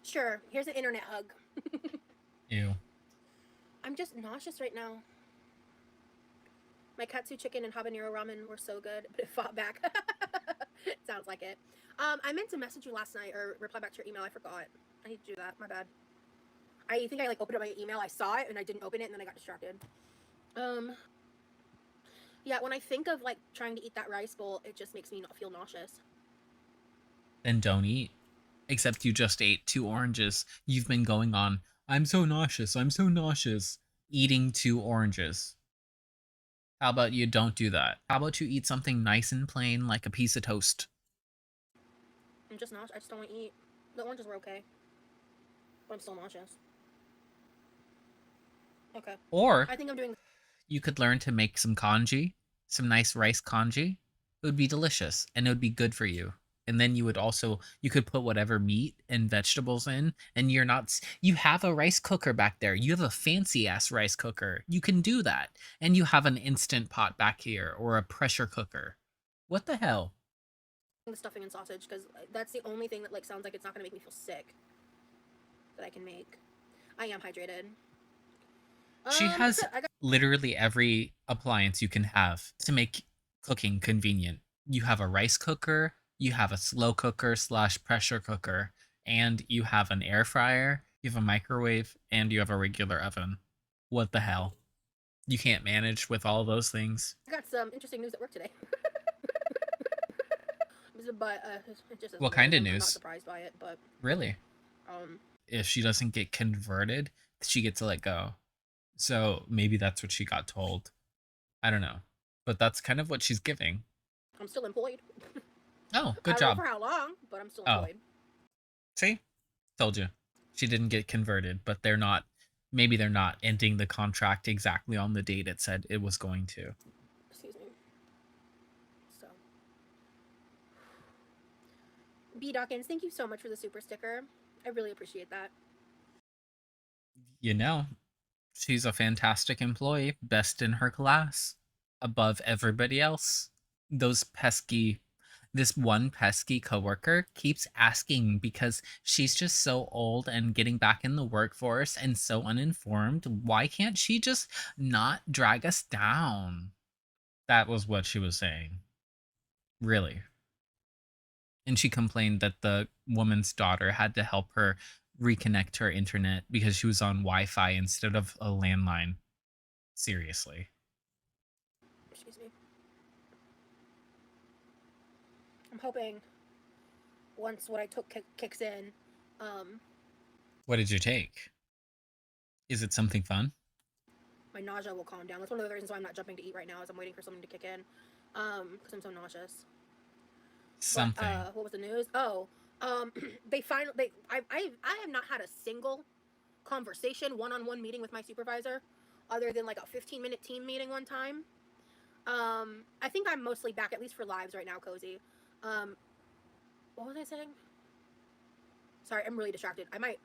Sure. Here's an internet hug. Ew. I'm just nauseous right now. My katsu chicken and habanero ramen were so good, but it fought back. Sounds like it. I meant to message you last night or reply back to your email. I forgot. I need to do that. My bad. I think I like opened up my email. I saw it and I didn't open it and then I got distracted. Yeah, when I think of like trying to eat that rice bowl, it just makes me not feel nauseous. Then don't eat. Except you just ate 2 oranges. You've been going on, I'm so nauseous, I'm so nauseous, eating 2 oranges. How about you don't do that? How about you eat something nice and plain like a piece of toast? I'm just nauseous. I just don't want to eat. The oranges were okay, but I'm still nauseous. Okay. Or I think I'm doing. you could learn to make some congee, some nice rice congee. It would be delicious and it would be good for you. And then you could put whatever meat and vegetables in, and you have a rice cooker back there. You have a fancy ass rice cooker. You can do that. And you have an instant pot back here or a pressure cooker. What the hell? The stuffing and sausage because that's the only thing that like sounds like it's not gonna make me feel sick that I can make. I am hydrated. She has I got literally every appliance you can have to make cooking convenient. You have a rice cooker, you have a slow cooker slash pressure cooker, and you have an air fryer, you have a microwave, and you have a regular oven. What the hell? You can't manage with all those things. some interesting news at work today. But it just is What what it kind is. of I'm not news? surprised by it, but Really? um, If she doesn't get converted, she gets to let go. So maybe that's what she got told. I don't know. But that's kind of what she's giving. I'm still employed. Oh, I good don't know job. for how long, but I'm still Oh, employed. see? Told you. She didn't get converted, but maybe they're not ending the contract exactly on the date it said it was going to. Excuse me. So, B Dawkins, thank you so much for the super sticker. I really appreciate that. You know, she's a fantastic employee, best in her class, above everybody else. This one pesky coworker keeps asking because she's just so old and getting back in the workforce and so uninformed. Why can't she just not drag us down? That was what she was saying. Really. And she complained that the woman's daughter had to help her reconnect her internet because she was on Wi-Fi instead of a landline. Seriously. Excuse me. I'm hoping once what I took kicks in, um, What did you take? Is it something fun? my nausea will calm down. That's one of the reasons why I'm not jumping to eat right now, is I'm waiting for something to kick in, because I'm so nauseous. But Something. what was the news? Oh, they finally I have not had a single conversation, one-on-one meeting with my supervisor, other than like a 15-minute team meeting one time. I think I'm mostly back, at least for lives right now, Cozy. What was I saying? Sorry, I'm really distracted. I might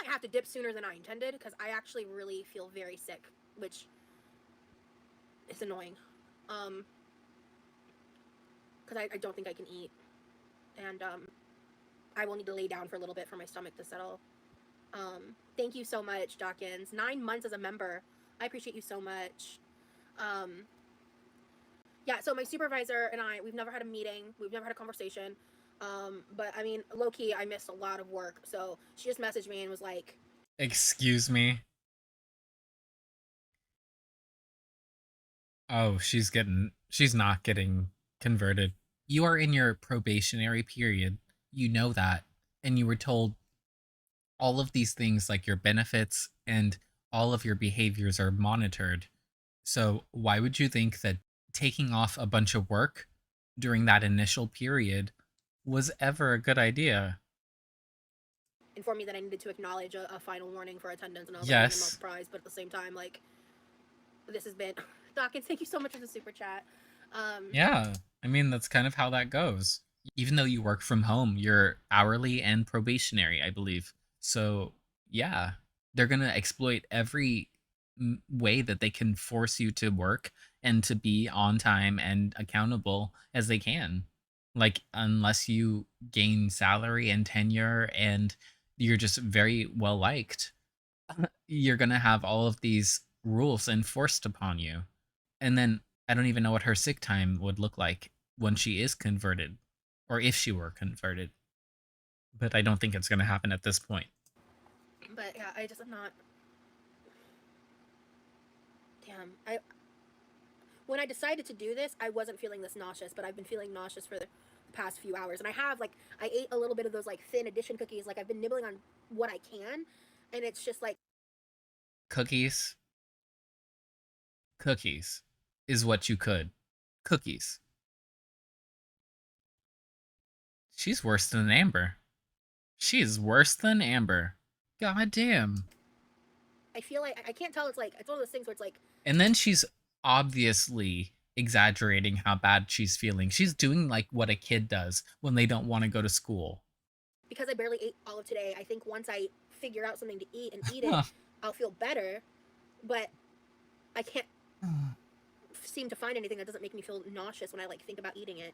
have to dip sooner than I intended because I actually really feel very sick, which is annoying. Because I don't think I can eat, and I will need to lay down for a little bit for my stomach to settle. Thank you so much, Dawkins. 9 months as a member. I appreciate you so much. Yeah, so my supervisor and we've never had a meeting. We've never had a conversation. But I mean, low key, I missed a lot of work. So she just messaged me and was like, Excuse me. Oh, she's not getting converted. You are in your probationary period. You know that. And you were told all of these things like your benefits and all of your behaviors are monitored. So, why would you think that taking off a bunch of work during that initial period was ever a good idea? informed me that I needed to acknowledge a final warning for attendance. And I was like, I mean, I'm not Yes. surprised. But at the same time, like, this has been. Dawkins, thank you so much for the super chat. Yeah. I mean, that's kind of how that goes. Even though you work from home, you're hourly and probationary, I believe. So, yeah, they're going to exploit every way that they can force you to work and to be on time and accountable as they can. Like, unless you gain salary and tenure and you're just very well liked, you're going to have all of these rules enforced upon you. And then I don't even know what her sick time would look like when she is converted or if she were converted. But I don't think it's going to happen at this point. But yeah, I'm not. Damn. When I decided to do this, I wasn't feeling this nauseous, but I've been feeling nauseous for the past few hours. And I ate a little bit of those like thin addition cookies. Like I've been nibbling on what I can, and it's just like Cookies. Cookies. is what you could. Cookies. She's worse than Amber. She is worse than Amber. God damn. I feel like I can't tell. It's like it's one of those things where it's like. And then she's obviously exaggerating how bad she's feeling. She's doing like what a kid does when they don't want to go to school. Because I barely ate all of today, I think once I figure out something to eat and eat it, I'll feel better. But I can't seem to find anything that doesn't make me feel nauseous when I like think about eating it.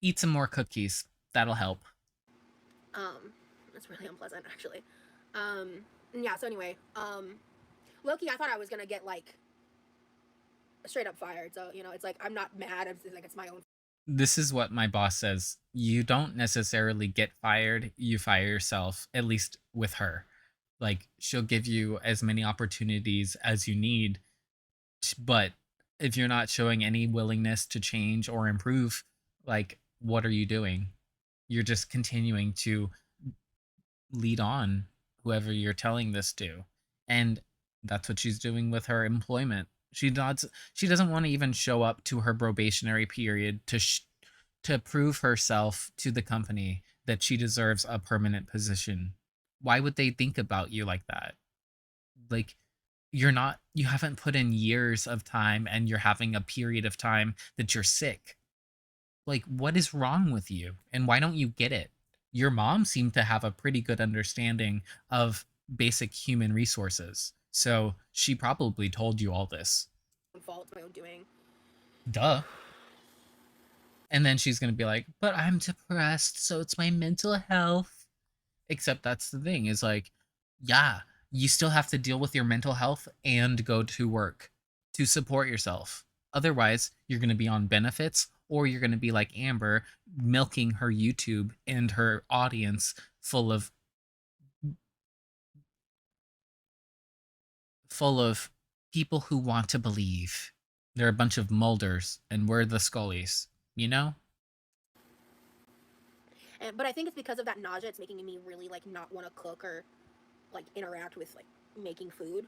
Eat some more cookies. That'll help. That's really unpleasant actually. Yeah, so anyway, Loki, I thought I was gonna get like straight up fired. So, you know, it's like I'm not mad, it's like it's my own. This is what my boss says. You don't necessarily get fired, you fire yourself, at least with her. Like, she'll give you as many opportunities as you need, but if you're not showing any willingness to change or improve, like, what are you doing? You're just continuing to lead on whoever you're telling this to. And that's what she's doing with her employment. She doesn't want to even show up to her probationary period to prove herself to the company that she deserves a permanent position. Why would they think about you like that? Like, you haven't put in years of time and you're having a period of time that you're sick. Like, what is wrong with you? And why don't you get it? Your mom seemed to have a pretty good understanding of basic human resources. So she probably told you all this. Fault, my own doing. Duh. And then she's going to be like, but I'm depressed, so it's my mental health. Except that's the thing is like, yeah, you still have to deal with your mental health and go to work to support yourself. Otherwise, you're going to be on benefits or you're going to be like Amber, milking her YouTube and her audience full of people who want to believe. They're a bunch of Mulders and we're the Scullies, you know? But I think it's because of that nausea, it's making me really like not want to cook or like interact with like making food.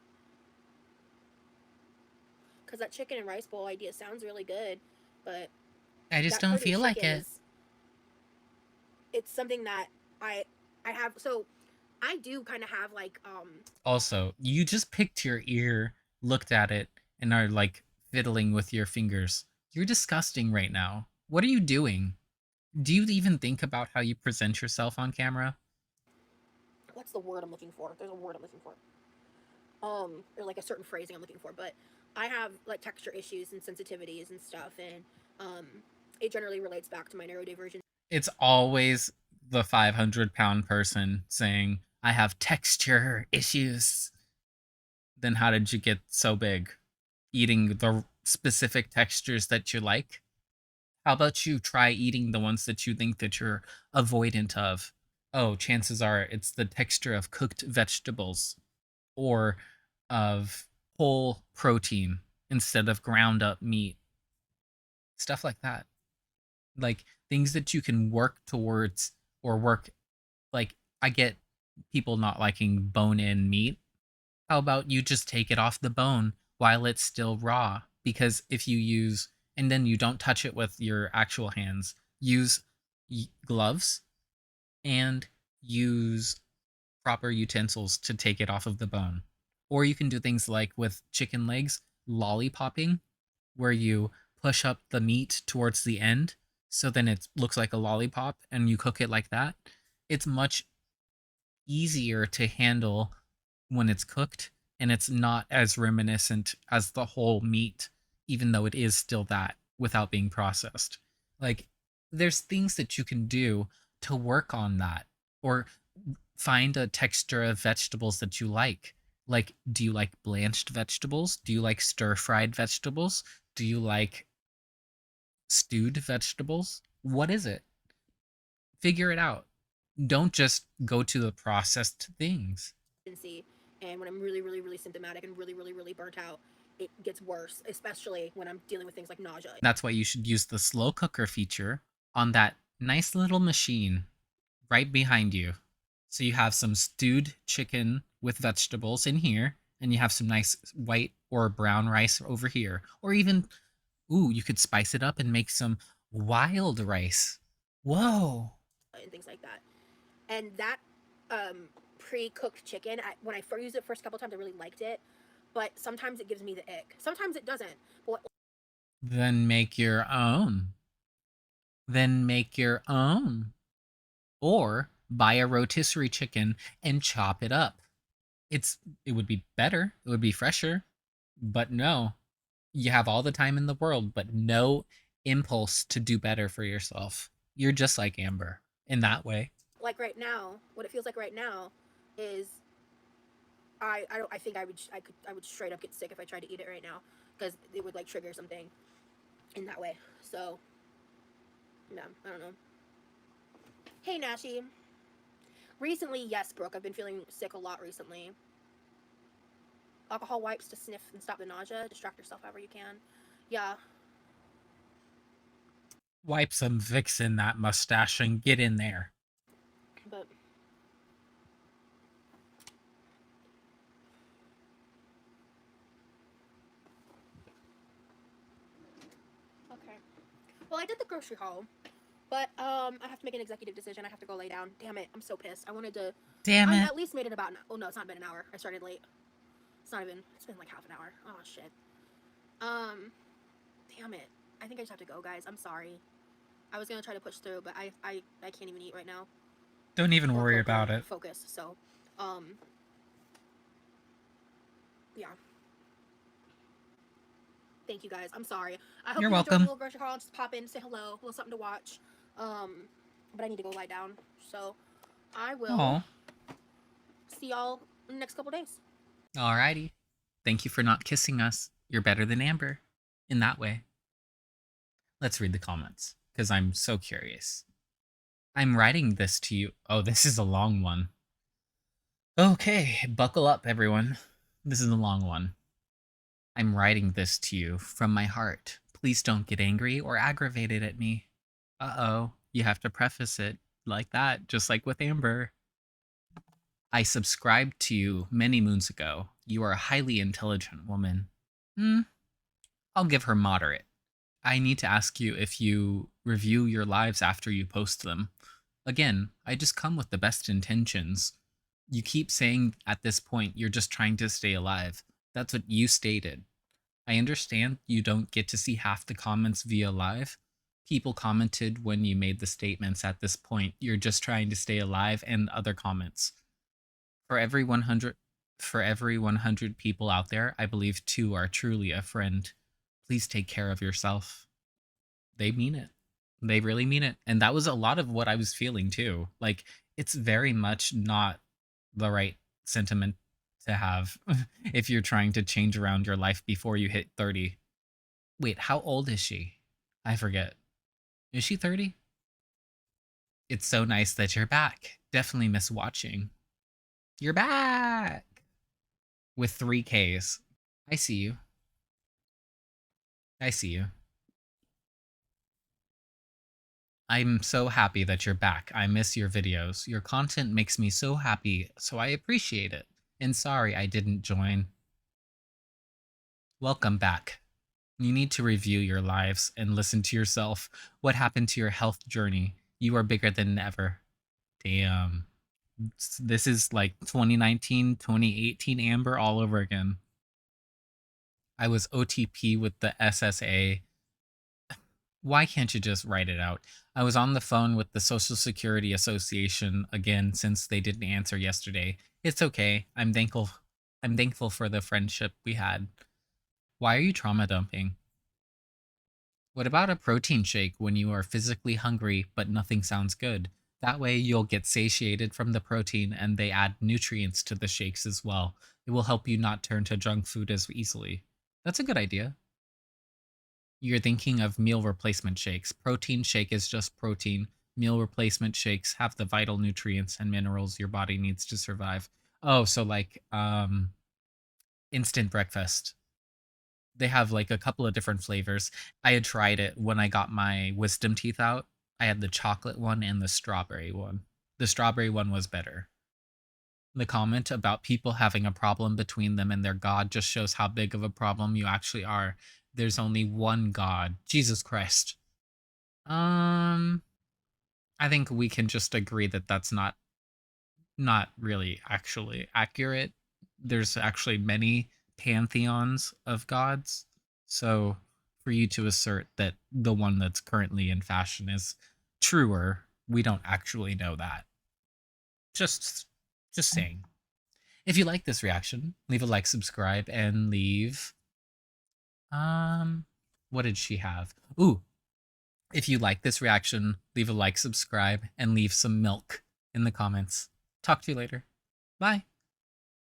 Because that chicken and rice bowl idea sounds really good, but I just that don't carving feel like chicken it. is it's something that I have. So I do kind of have like Also, you just picked your ear, looked at it, and are like fiddling with your fingers. You're disgusting right now. What are you doing? Do you even think about how you present yourself on camera? what's the word I'm looking for? There's a word I'm looking for. Or like a certain phrasing I'm looking for, but I have like texture issues and sensitivities and stuff, and it generally relates back to my neurodivergent. It's always the 500-pound person saying, I have texture issues. Then how did you get so big? Eating the specific textures that you like? How about you try eating the ones that you think that you're avoidant of? Oh, chances are it's the texture of cooked vegetables or of whole protein instead of ground up meat. Stuff like that. Like things that you can work towards or work like I get people not liking bone in meat. How about you just take it off the bone while it's still raw? Because if you use, and then you don't touch it with your actual hands, use gloves and use proper utensils to take it off of the bone. Or you can do things like with chicken legs, lollipopping, where you push up the meat towards the end so then it looks like a lollipop and you cook it like that. It's much easier to handle when it's cooked and it's not as reminiscent as the whole meat, even though it is still that without being processed. Like, there's things that you can do to work on that or find a texture of vegetables that you like. Like, do you like blanched vegetables? Do you like stir fried vegetables? Do you like stewed vegetables? What is it? Figure it out. Don't just go to the processed things. And when I'm really, really, really symptomatic and really, really, really burnt out, it gets worse, especially when I'm dealing with things like nausea. That's why you should use the slow cooker feature on that nice little machine right behind you. So you have some stewed chicken with vegetables in here, and you have some nice white or brown rice over here, or even Ooh, you could spice it up and make some wild rice. Whoa. and things like that. And that pre-cooked chicken, when I first used it first couple times, I really liked it, but sometimes it gives me the ick. Sometimes it doesn't. But Then make your own. Then make your own. Or buy a rotisserie chicken and chop it up. It would be better, it would be fresher, but no. You have all the time in the world, but no impulse to do better for yourself. You're just like Amber in that way. like right now, what it feels like right now is I don't I think I would straight up get sick if I tried to eat it right now because it would like trigger something in that way. So yeah, I don't know. Hey Nashi. Recently, yes, Brooke, I've been feeling sick a lot recently. Alcohol wipes to sniff and stop the nausea. Distract yourself however you can. Yeah, Wipe some Vicks in that mustache and get in there. but okay. Well, I did the grocery haul, but I have to make an executive decision. I have to go lay down. Damn it, I'm so pissed. I wanted to. Damn I it. at least made it about. Oh no, it's not been an hour. I started late. It's not even. It's been like half an hour. Oh shit. Um, damn it. I think I just have to go, guys. I'm sorry. I was gonna try to push through, but I can't even eat right now Don't even or worry cook or about it. focus. So, um, yeah. Thank you guys. I'm sorry. I hope You're you enjoyed the welcome. little grocery haul. Just pop in, say hello, a little something to watch. But I need to go lie down. So I will Oh, see y'all in the next couple days. alrighty. Thank you for not kissing us. You're better than Amber in that way. Let's read the comments because I'm so curious. I'm writing this to you. Oh, this is a long one. Okay, buckle up, everyone. This is a long one. I'm writing this to you from my heart. Please don't get angry or aggravated at me. Uh-oh, you have to preface it like that, just like with Amber. I subscribed to you many moons ago. You are a highly intelligent woman. Hmm, I'll give her moderate. I need to ask you if you review your lives after you post them. Again, I just come with the best intentions. You keep saying at this point you're just trying to stay alive. That's what you stated. I understand you don't get to see half the comments via live. People commented when you made the statements at this point. You're just trying to stay alive and other comments. For every 100 for every 100 people out there, I believe 2 are truly a friend. Please take care of yourself. They mean it. They really mean it. And that was a lot of what I was feeling too. Like it's very much not the right sentiment to have if you're trying to change around your life before you hit 30. Wait, how old is she? I forget. Is she 30? It's so nice that you're back. Definitely miss watching. You're back with 3Ks. I see you. I see you. I'm so happy that you're back. I miss your videos. Your content makes me so happy, so I appreciate it. And sorry I didn't join. Welcome back. You need to review your lives and listen to yourself. What happened to your health journey? You are bigger than ever. Damn. This is like 2019, 2018 Amber all over again. I was OTP with the SSA. Why can't you just write it out? I was on the phone with the Social Security Association again since they didn't answer yesterday. It's okay. I'm thankful. I'm thankful for the friendship we had. Why are you trauma dumping? What about a protein shake when you are physically hungry but nothing sounds good? That way you'll get satiated from the protein and they add nutrients to the shakes as well. It will help you not turn to junk food as easily. That's a good idea. You're thinking of meal replacement shakes. Protein shake is just protein. Meal replacement shakes have the vital nutrients and minerals your body needs to survive. Oh, so like instant breakfast. They have like a couple of different flavors. I had tried it when I got my wisdom teeth out. I had the chocolate one and the strawberry one. The strawberry one was better. The comment about people having a problem between them and their god just shows how big of a problem you actually are. there's only one God, Jesus Christ. I think we can just agree that that's not really actually accurate. There's actually many pantheons of gods. So for you to assert that the one that's currently in fashion is truer, we don't actually know that. Just just saying. If you like this reaction, leave a like, subscribe, and leave what did she have? Ooh, if you like this reaction, leave a like, subscribe, and leave some milk in the comments. Talk to you later. Bye.